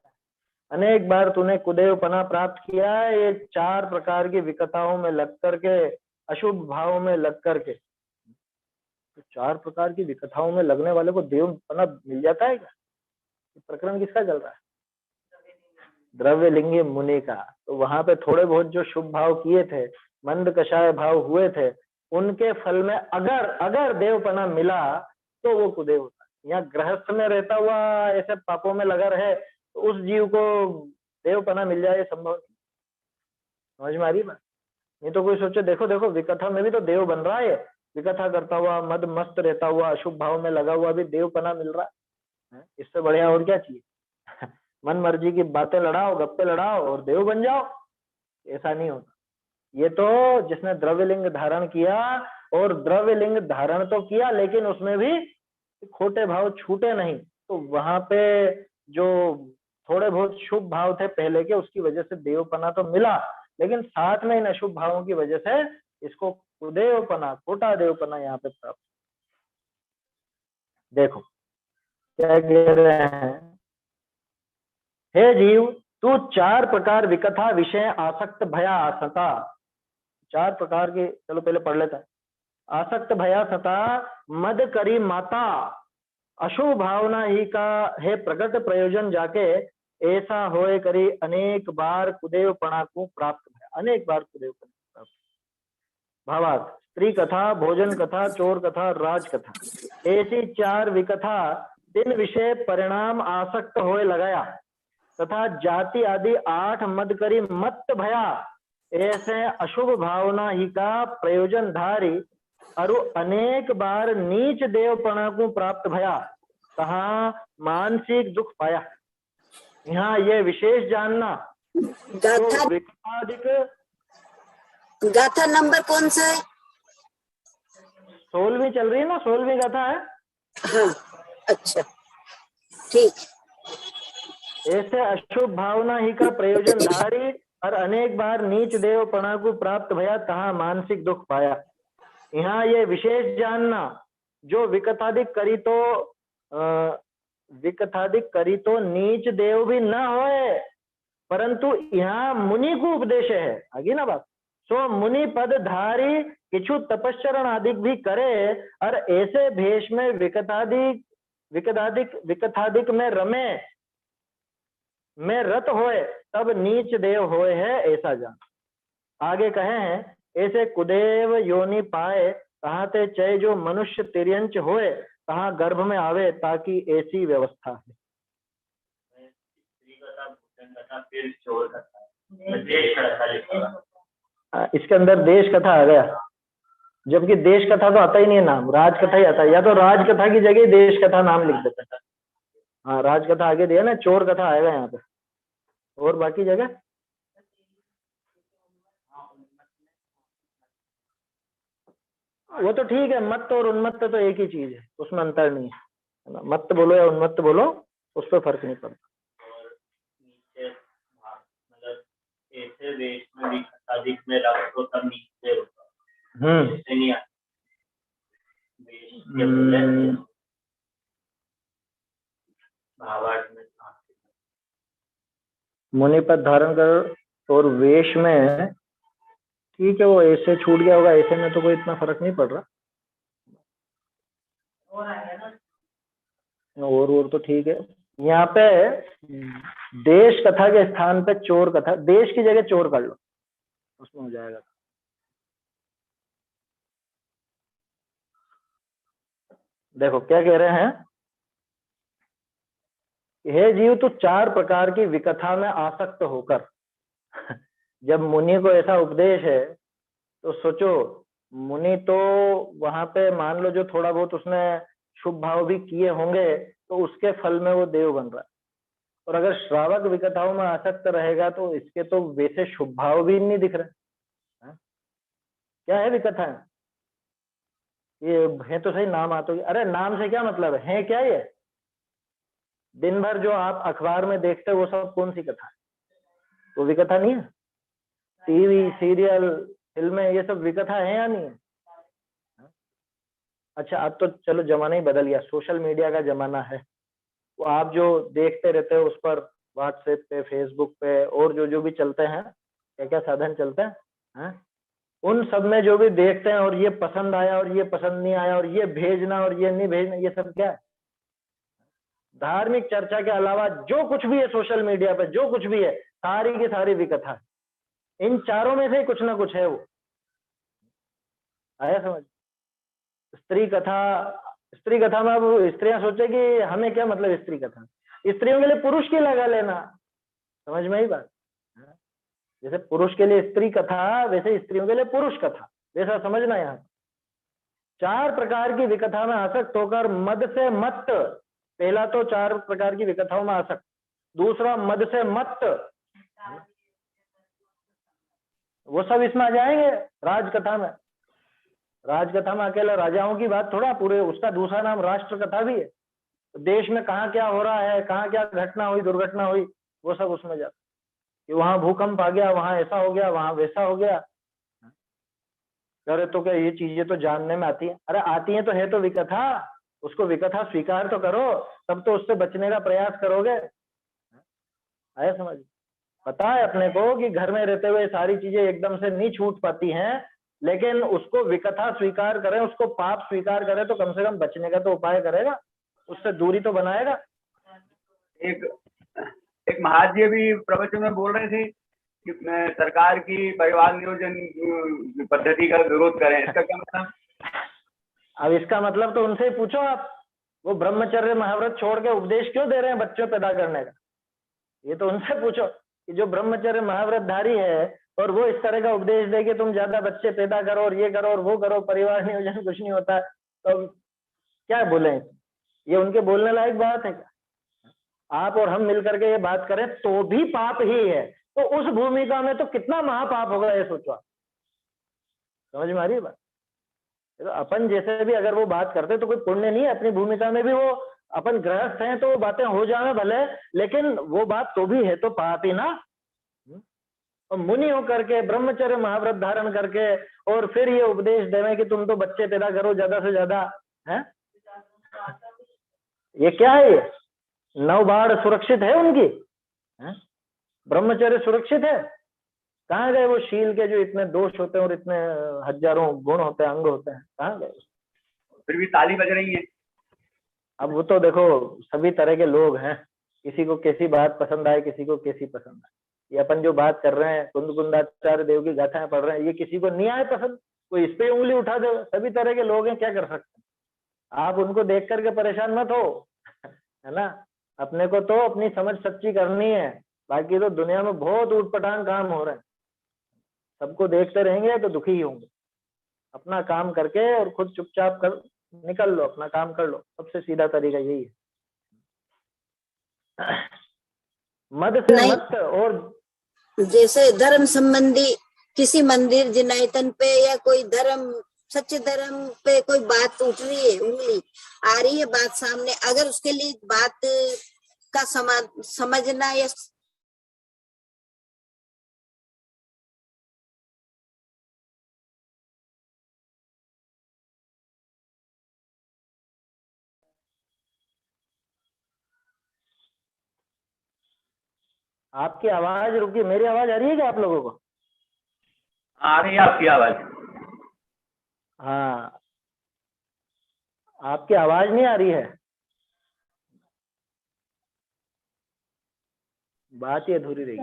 अनेक बार तूने कुदेवपना प्राप्त किया। ये 4 प्रकार की विकथाओं में लग करके, अशुभ भाव में लग करके, तो 4 प्रकार की विकथाओं में लगने वाले को देवपना मिल जाता है क्या? प्रकरण किसका चल रहा है? द्रव्यलिंगी मुनि का। तो वहां पे थोड़े बहुत जो शुभ भाव किए थे, मंद कषाय भाव हुए थे, उनके फल में अगर अगर देवपना मिला तो वो कुदेव होता है। यहाँ गृहस्थ में रहता हुआ ऐसे पापों में लगा रहे तो उस जीव को देवपना मिल जाए, संभव नहीं। समझ में आ रही बात? नहीं तो कोई सोचे देखो देखो विकथा में भी तो देव बन रहा है, विकथा करता हुआ, मद मस्त रहता हुआ, अशुभ भाव में लगा हुआ भी देवपना मिल रहा है, इससे बढ़िया और क्या चाहिए? मन मर्जी की बातें लड़ाओ, गप्पे लड़ाओ और देव बन जाओ। ऐसा नहीं होता। ये तो जिसने द्रव्यलिंग धारण किया, और द्रव्यलिंग धारण तो किया लेकिन उसमें भी खोटे भाव छूटे नहीं, तो वहां पे जो थोड़े बहुत शुभ भाव थे पहले के, उसकी वजह से देवपना तो मिला, लेकिन साथ में इन अशुभ भावों की वजह से इसको कुदेवपना, खोटा देवपना यहाँ पे प्राप्त। देखो क्या कह रहे हैं? हे जीव, तू 4 प्रकार विकथा विषय आसक्त भया आसता, 4 प्रकार के, चलो पहले पढ़ लेता है। आसक्त भया सता मद करी माता, अशुभ भावना ही का है प्रकट प्रयोजन जाके, ऐसा होए करी अनेक बार कुदेवपणा को प्राप्त भया, अनेक बार कुदेवपणा प्राप्त। भावार्थ, स्त्री कथा, भोजन कथा, चोर कथा, राज कथा, ऐसी 4 विकथा 3 विषय परिणाम आसक्त होए लगाया, तथा जाति आदि 8 मद करी मत भया, ऐसे अशुभ भावना ही का प्रयोजन धारी और अनेक बार नीच देवपणा को प्राप्त भया, कहा मानसिक दुख पाया। यहाँ ये विशेष जानना, गाथा, तो विकटाधिक, गाथा नंबर कौन सा है? 16वीं चल रही है ना, 16वीं गाथा है। हाँ, अच्छा, ठीक। ऐसे अशुभ भावना ही का प्रयोजन धारी और अनेक बार नीच देवपणा को प्राप्त भया, तहा मानसिक दुख पाया। यहाँ ये विशेष जानना, जो विकथाधिक करी तो नीच देव भी न होए, परंतु यहाँ मुनि को उपदेश है, आगे ना बात। सो मुनि पद धारी किछु तपस्चरण आदि भी करे, और ऐसे भेष में विकथाधिक में रमे में रत होए, तब नीच देव होए है, ऐसा जान। आगे कहे हैं, ऐसे कुदेव योनि पाए, कहाँ ते चय जो मनुष्य तिर्यंच होए, कहाँ गर्भ में आवे, ताकि ऐसी व्यवस्था है। इसके अंदर देश कथा आ गया, जबकि देश कथा तो आता ही नहीं है नाम, राज कथा ही आता है, या तो राज कथा की जगह देश कथा नाम लिख देता है। हाँ, राज कथा आगे दिया ना, चोर कथा आएगा यहाँ पे, और बाकी जगह वो तो ठीक है, मत्त और उन्मत्त तो एक ही चीज है, उसमें अंतर नहीं है ना। मत्त बोलो या उन्मत्त बोलो, उस पर फर्क नहीं पड़ता। और नीचे मतलब ऐसे वेश में भी अधिक में रखो तब नीचे होता है, ऐसे नहीं आता वेश के बोले भावार्थ में मुनि पद धारण कर और वेश में, ठीक है, वो ऐसे छूट गया होगा, ऐसे में तो कोई इतना फर्क नहीं पड़ रहा। और तो ठीक है। यहाँ पे देश कथा के स्थान पे चोर कथा, देश की जगह चोर कर लो, उसमें हो जाएगा। देखो क्या कह रहे हैं, हे जीव तू 4 प्रकार की विकथा में आसक्त होकर जब मुनि को ऐसा उपदेश है तो सोचो, मुनि तो वहां पे मान लो जो थोड़ा बहुत उसने शुभ भाव भी किए होंगे तो उसके फल में वो देव बन रहा है, और अगर श्रावक विकथाओं में आसक्त रहेगा तो इसके तो वैसे शुभ भाव भी नहीं दिख रहे। क्या है विकथा? ये है तो सही, नाम आते, अरे नाम से क्या मतलब है क्या ये? दिन भर जो आप अखबार में देखते हो वो सब कौन सी कथा है? वो विकथा नहीं है? टीवी सीरियल फिल्में ये सब विकथा है या नहीं है? अच्छा अब तो चलो जमाना ही बदल गया, सोशल मीडिया का जमाना है, तो आप जो देखते रहते हो उस पर व्हाट्सएप पे फेसबुक पे और जो जो भी चलते हैं, क्या क्या साधन चलते हैं, उन सब में जो भी देखते हैं और ये पसंद आया और ये पसंद नहीं आया और ये भेजना और ये नहीं भेजना, ये सब क्या है? धार्मिक चर्चा के अलावा जो कुछ भी है सोशल मीडिया पे, जो कुछ भी है, सारी की सारी विकथा है। इन चारों में से कुछ ना कुछ है। वो आया समझ? स्त्री कथा, स्त्री कथा में अब स्त्रियां सोचे कि हमें क्या मतलब स्त्री कथा, स्त्रियों के लिए पुरुष की लगा लेना, समझ में ही बात? जैसे पुरुष के लिए स्त्री कथा वैसे स्त्रियों के लिए पुरुष कथा, वैसा समझना। यहाँ 4 प्रकार की विकथा में आसक्त होकर मद से मत्त, पहला तो 4 प्रकार की विकथाओं में आसक्त, दूसरा मद से मत्त, वो सब इसमें आ जाएंगे राजकथा में। राजकथा में अकेला राजाओं की बात थोड़ा, पूरे उसका दूसरा नाम राष्ट्र कथा भी है। देश में कहाँ क्या हो रहा है, कहाँ क्या घटना हुई, दुर्घटना हुई, वो सब उसमें जाता, कि वहां भूकंप आ गया, वहां ऐसा हो गया, वहां वैसा हो गया। अरे तो क्या ये चीजें तो जानने में आती है? अरे आती है तो है तो विकथा, उसको विकथा स्वीकार तो करो, तब तो उससे बचने का प्रयास करोगे। आया समझ? पता है अपने को कि घर में रहते हुए सारी चीजें एकदम से नहीं छूट पाती हैं, लेकिन उसको विकथा स्वीकार करें, उसको पाप स्वीकार करें तो कम से कम बचने का तो उपाय करेगा, उससे दूरी तो बनाएगा। एक महाराज जी अभी प्रवचन में बोल रहे थे कि सरकार की परिवार नियोजन पद्धति का विरोध करें, इसका क्या मतलब? अब इसका मतलब तो उनसे ही पूछो आप, वो ब्रह्मचर्य महाव्रत छोड़ के उपदेश क्यों दे रहे हैं बच्चों पैदा करने का? ये तो उनसे पूछो कि जो ब्रह्मचर्य महाव्रतधारी है और वो इस तरह का उपदेश दे कि तुम ज्यादा बच्चे पैदा करो और ये करो और वो करो, परिवार नियोजन कुछ नहीं होता, तो क्या बोले? ये उनके बोलने लायक बात है क्या? आप और हम मिलकर के ये बात करें तो भी पाप ही है, तो उस भूमिका में तो कितना महापाप होगा ये सोचो आप। समझ में आ रही है बात? तो अपन जैसे भी अगर वो बात करते तो कोई पुण्य नहीं है, अपनी भूमिका में भी वो अपन गृहस्थ हैं तो बातें हो जाए भले, लेकिन वो बात तो भी है तो पाप ही ना। और मुनि होकर के ब्रह्मचर्य महाव्रत धारण करके और फिर ये उपदेश देवे कि तुम तो बच्चे पैदा करो ज्यादा से ज्यादा, है ये क्या है? ये नवबाढ़ सुरक्षित है उनकी? ब्रह्मचर्य सुरक्षित है? कहाँ गए वो शील के जो इतने दोष होते हैं और इतने हजारों गुण होते हैं, अंग होते हैं, कहाँ गए? फिर भी ताली बज रही है। अब वो तो देखो सभी तरह के लोग हैं, किसी को कैसी बात पसंद आए, किसी को कैसी पसंद आए। ये अपन जो बात कर रहे हैं, कुंद कुंदाचार्य देव की गाथाएं पढ़ रहे हैं, ये किसी को नहीं आए पसंद, कोई इस पे उंगली उठा दे, सभी तरह के लोग हैं, क्या कर सकते हैं? आप उनको देख करके परेशान मत हो, है ना? अपने को तो अपनी समझ सच्ची करनी है, बाकी तो दुनिया में बहुत उटपटांग काम हो रहे हैं, सबको देखते रहेंगे तो दुखी ही होंगे। अपना काम करके और खुद चुपचाप कर निकल लो, अपना काम कर लो, सबसे सीधा तरीका यही है। मद से मत, और जैसे धर्म संबंधी किसी मंदिर जिनायतन पे या कोई धर्म सच्चे धर्म पे कोई बात उठ रही है, उंगली आ रही है बात सामने, अगर उसके लिए बात का समझना या आपकी आवाज रुकी, मेरी आवाज आ रही है क्या आप लोगों को? आ रही है आपकी आवाज। हाँ, आपकी आवाज नहीं आ रही है, बात ही अधूरी रहेगी।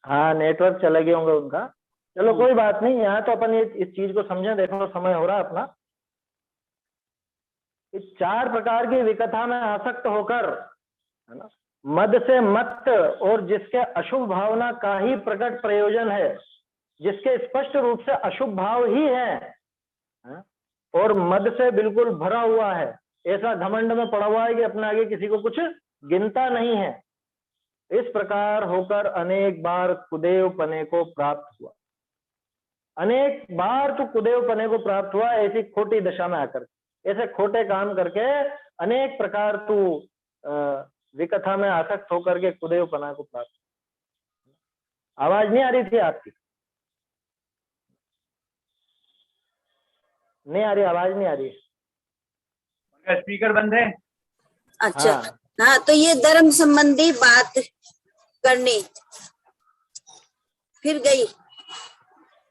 हाँ, नेटवर्क चला गया होगा उनका। चलो कोई बात नहीं, यहाँ तो अपन ये इस चीज को समझें। देखो समय हो रहा है अपना। इस 4 प्रकार की विकथा में आसक्त होकर, है ना, मद से मत और जिसके अशुभ भावना का ही प्रकट प्रयोजन है, जिसके स्पष्ट रूप से अशुभ भाव ही है, और मद से बिल्कुल भरा हुआ है, ऐसा घमंड में पड़ा हुआ है कि अपने आगे किसी को कुछ गिनता नहीं है, इस प्रकार होकर अनेक बार कुदेव पने को प्राप्त हुआ। अनेक बार तो कुदेव पने को प्राप्त हुआ, ऐसी खोटी दशा में आकर, ऐसे खोटे काम करके अनेक प्रकार तू विकथा में आसक्त होकर के कुदेव पना को प्राप्त। आवाज नहीं आ रही थी आपकी? नहीं आ रही, आवाज नहीं आ रही। स्पीकर बंद है। अच्छा, हाँ, तो ये धर्म संबंधी बात करनी फिर गई।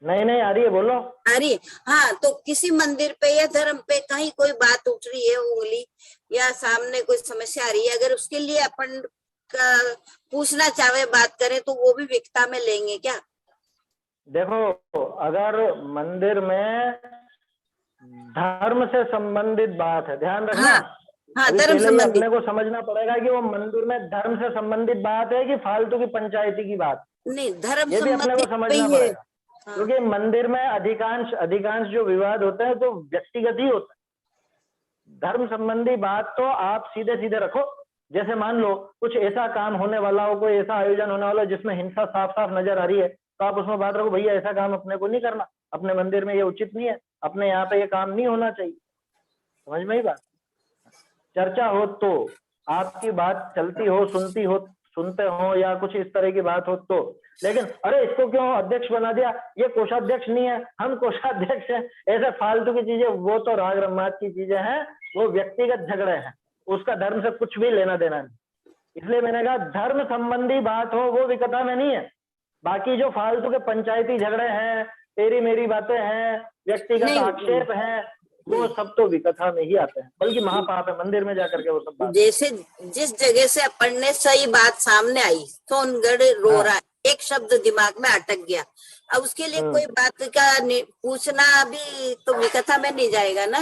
नहीं आ रही है, बोलो। आ रही है। हाँ, तो किसी मंदिर पे या धर्म पे कहीं कोई बात उठ रही है, उंगली या सामने कोई समस्या आ रही है, अगर उसके लिए अपन का पूछना चाहे, बात करें, तो वो भी विकता में लेंगे क्या? देखो, अगर मंदिर में धर्म से संबंधित बात है, ध्यान रखना। हाँ, धर्म संबंधित अपने को समझना पड़ेगा कि वो मंदिर में धर्म से संबंधित बात है कि फालतू की पंचायती की बात। नहीं, धर्म ये भी अपने को समझना पड़ेगा। हाँ। क्योंकि मंदिर में अधिकांश जो विवाद होते हैं तो व्यक्तिगत ही होता है। धर्म संबंधी बात तो आप सीधे सीधे रखो। जैसे मान लो कुछ ऐसा काम होने वाला हो, कोई ऐसा आयोजन होने वाला हो जिसमें हिंसा साफ साफ नजर आ रही है, तो आप उसमें बात रखो, भैया ऐसा काम अपने को नहीं करना, अपने मंदिर में ये उचित नहीं है, अपने यहाँ पे ये काम नहीं होना चाहिए। समझ में ही बात? चर्चा हो तो आपकी बात चलती हो, सुनते हो या कुछ इस तरह की बात हो तो, लेकिन अरे इसको क्यों अध्यक्ष बना दिया, ये कोषाध्यक्ष नहीं है, हम कोषाध्यक्ष हैं, ऐसे फालतू की चीजें, वो तो राग रम्मात की चीजें हैं, वो व्यक्तिगत झगड़े हैं, उसका धर्म से कुछ भी लेना देना नहीं। इसलिए मैंने कहा धर्म संबंधी बात हो वो विकथा में नहीं है। बाकी जो फालतू के पंचायती झगड़े हैं, तेरी मेरी बातें हैं, व्यक्तिगत आक्षेप हैं, वो सब तो विकथा में ही आते हैं, बल्कि महापाप है मंदिर में जाकर के वो सब बात। जैसे जिस जगह से अपन ने सही बात सामने आई, सोनगढ़ रो रहा है, एक शब्द दिमाग में अटक गया, अब उसके लिए कोई बात का पूछना भी तो विकथा में नहीं जाएगा ना।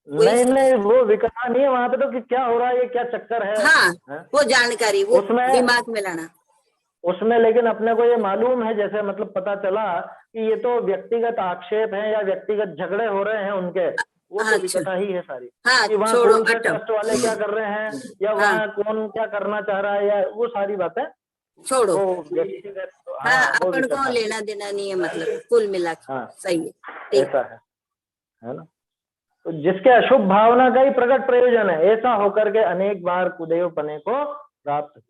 नहीं, वो विकथा नहीं है वहां पे, तो कि क्या हो रहा है, ये क्या चक्कर है। हाँ, वो जानकारी वो उसमें दिमाग में लाना उसमें, लेकिन अपने को ये मालूम है, जैसे मतलब पता चला कि ये तो व्यक्तिगत आक्षेप है या व्यक्तिगत झगड़े हो रहे हैं उनके, वो तो विकथा ही है सारी। हाँ, कि वहाँ कौन से ट्रस्ट वाले क्या कर रहे हैं या वहाँ कौन क्या करना चाह रहा है, या वो सारी बातें छोड़ो, वो व्यक्तिगत। हाँ, अपन को लेना देना नहीं है, मतलब कुल मिला के सही है, ऐसा है ना। तो जिसके अशुभ भावना का ही प्रकट प्रयोजन है, ऐसा होकर के अनेक बार कुदेव पने को प्राप्त।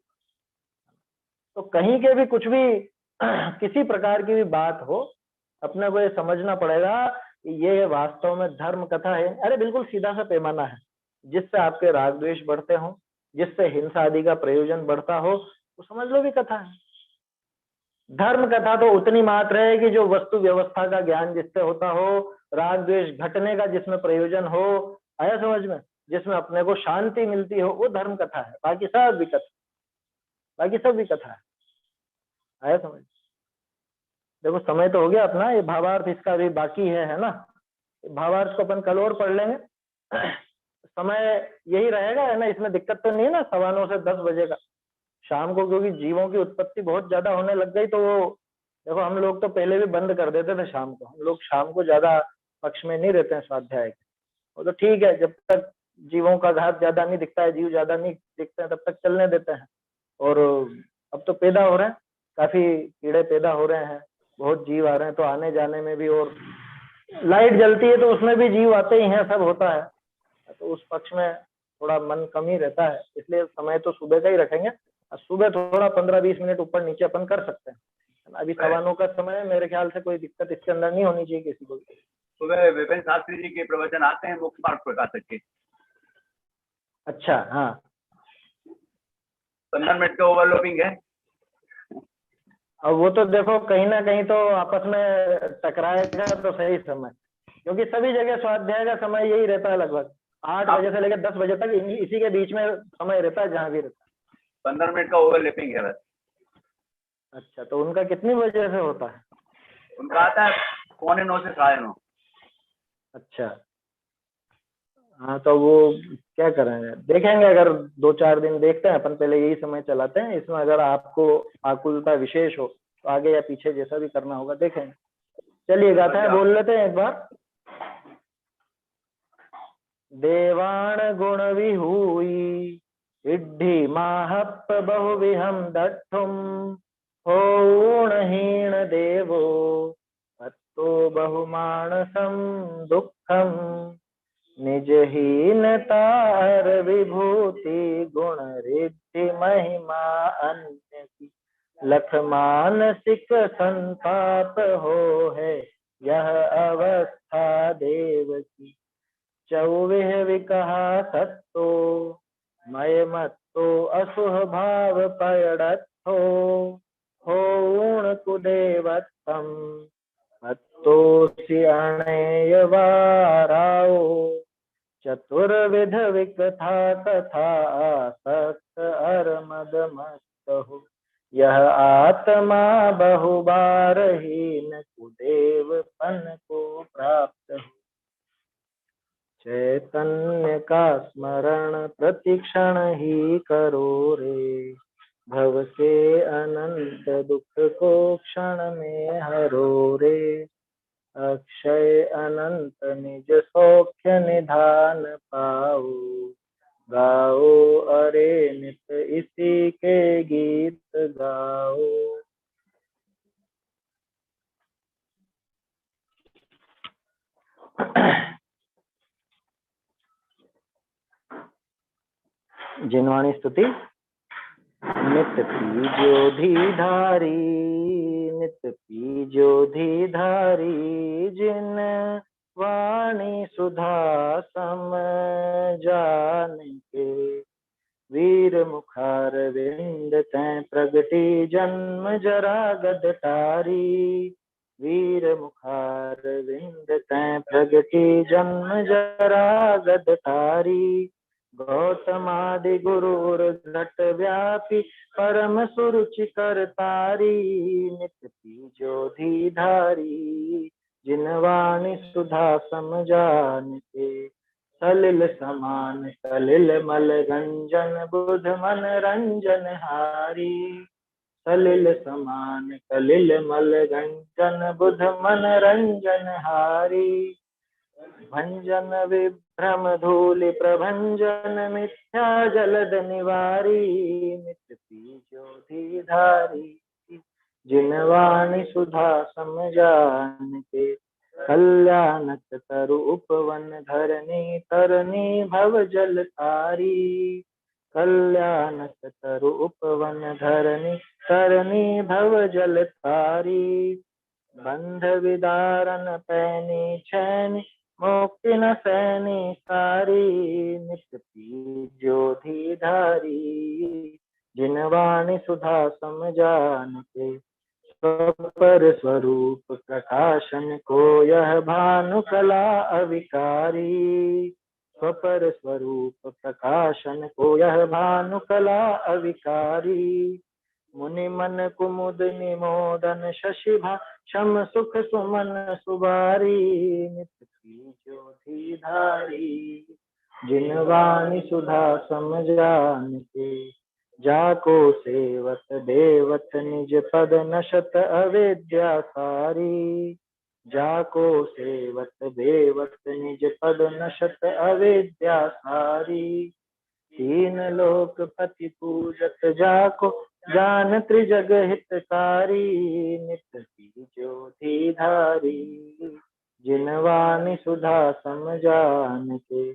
तो कहीं के भी कुछ भी किसी प्रकार की भी बात हो, अपने को ये समझना पड़ेगा कि ये वास्तव में धर्म कथा है। अरे बिल्कुल सीधा सा पैमाना है, जिससे आपके राग द्वेष बढ़ते हो, जिससे हिंसा आदि का प्रयोजन बढ़ता हो, तो समझ लो भी कथा है। धर्म कथा तो उतनी मात्र है कि जो वस्तु व्यवस्था का ज्ञान जिससे होता हो, राग द्वेष घटने का जिसमें प्रयोजन हो, आया समझ में, जिसमें अपने को शांति मिलती हो, वो धर्म कथा है। बाकी सब विकथा, बाकी सब विकथा है। आया समझ? देखो समय तो हो गया अपना, ये भावार्थ इसका भी बाकी है ना। भावार्थ को अपन कल और पढ़ लेंगे। समय यही रहेगा, है ना, इसमें दिक्कत तो नहीं है ना, 9:15 से 10 बजे का शाम को, क्योंकि जीवों की उत्पत्ति बहुत ज्यादा होने लग गई, तो वो देखो हम लोग तो पहले भी बंद कर देते थे शाम को, हम लोग शाम को ज्यादा पक्ष में नहीं रहते हैं स्वाध्याय के। वो तो ठीक है, जब तक जीवों का घात ज्यादा नहीं दिखता है, जीव ज्यादा नहीं दिखते हैं, तब तक चलने देते हैं। और अब तो पैदा हो रहे हैं, काफी कीड़े पैदा हो रहे हैं, बहुत जीव आ रहे हैं, तो आने जाने में भी, और लाइट जलती है तो उसमें भी जीव आते ही हैं, सब होता है, तो उस पक्ष में थोड़ा मन कम ही रहता है। इसलिए समय तो सुबह का ही रखेंगे, और सुबह थोड़ा 15-20 मिनट ऊपर नीचे अपन कर सकते हैं। अभी 9:15 का समय है, मेरे ख्याल से कोई दिक्कत इसके अंदर नहीं होनी चाहिए किसी को। सुबह विपिन शास्त्री जी के प्रवचन आते हैं मुख्य पाठ प्रकाशक के। अच्छा, हाँ, 15 मिनट का ओवरलैपिंग है। और वो तो देखो कहीं ना कहीं तो आपस में टकराएगा तो सही समय, क्योंकि सभी जगह स्वाध्याय का समय यही रहता है, लगभग 8 बजे से लेकर 10 बजे तक इसी के बीच में समय रहता है जहाँ भी रहता है। 15 मिनट का ओवरलैपिंग है बस। अच्छा, तो उनका कितनी बजे से होता है? उनका आता है 8:45 से 9:30। अच्छा, हाँ, तो वो क्या करेंगे, देखेंगे, अगर 2-4 दिन देखते हैं अपन, पहले यही समय चलाते हैं, इसमें अगर आपको आकुलता विशेष हो तो आगे या पीछे जैसा भी करना होगा देखेंगे। चलिए गाथाएं बोल लेते हैं एक बार। देवाण गुण विहूई इड्ढी माहप बहुविहम दट्ठुम होणहीण देवो तत्तो बहुमानसम दुखम निजहीनतार विभूति गुण रिद्धि महिमा अन्य की लख मानसिक संताप हो है यह अवस्था देव की। चौविह विकहा सत्तो मय मत्तो असुह भाव पयड़त्थो होण कुदेवत्तम मत्तोसि अणेय वाराओ चतुर्विध विकथा कथा आसक्त अरमद मस्त हो यह आत्मा बहुबार हीन कुदेव पन को प्राप्त हो। चैतन्य का स्मरण प्रतिक्षण ही करो रे भव के अनंत दुख को क्षण में हरो रे अक्षय अनंत निज सौख्य निधान पाओ गाओ अरे नित इसी के गीत गाओ। जिनवाणी स्तुति। नित पीजो धारी नित पीजो धारी जिन वाणी सुधा सम जान के वीर मुखार विंद तै प्रगटी जन्म जरा गद तारी वीर मुखार विंद तै प्रगटी जन्म जरा गद तारी गौतमादि गुरुर घट व्यापी परम सुरुचि कर तारी नित पीजो धारी जिन वाणी सुधा सम जान के सलिल समान सलिल मल रंजन बुध मन रंजन हारी सलिल समान सलिल मल रंजन बुध मन रंजन हारी भंजन विभ्रम धूलि प्रभंजन मिथ्या जलद निवारी नित पीजो धारी जिन वाणी सुधा सम जान के कल्याणक तरु उपवन धरनी तरनी भव जल तारी कल्याणक तरु उपवन धरनी तरनी भव जल तारी बंध विदारन पैनी छैनी मुक्ति न सैनी सारी नित पीजो धारी जिन वाणी सुधा सम जान के पर स्वरूप प्रकाशन को यह भानु कला अविकारी स्वपर स्वरूप प्रकाशन को यह भानु कला अविकारी मुनि मन कुमुद निमोदन शशिभा शम सुख सुमन सुबारी नित पीजो धारी जिन वाणी सुधा सम जान के जाको सेवत देवत निज पद नशत अविद्या सारी जाको सेवत देवत निज पद नशत अविद्या सारी तीन लोक पति पूजत जाको जान त्रिजग हितकारी नित पीजो ज्योति धारी, जिनवानी सुधा समजान के,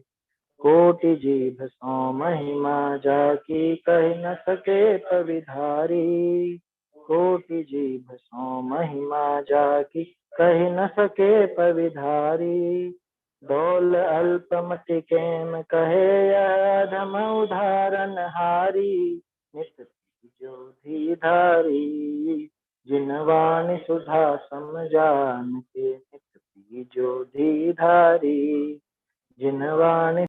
कोटि जीभ सो महिमा जाकी कह न सके पविधारी, कोटि जीभ सो महिमा जाकी कह न सके पविधारी, डोल अल्पमति केम कहे यह अधम उदाहरण हारी, नित ज्योति धारी, जिनवानी सुधा समजान के, नित ज्योति धारी, जिनवानी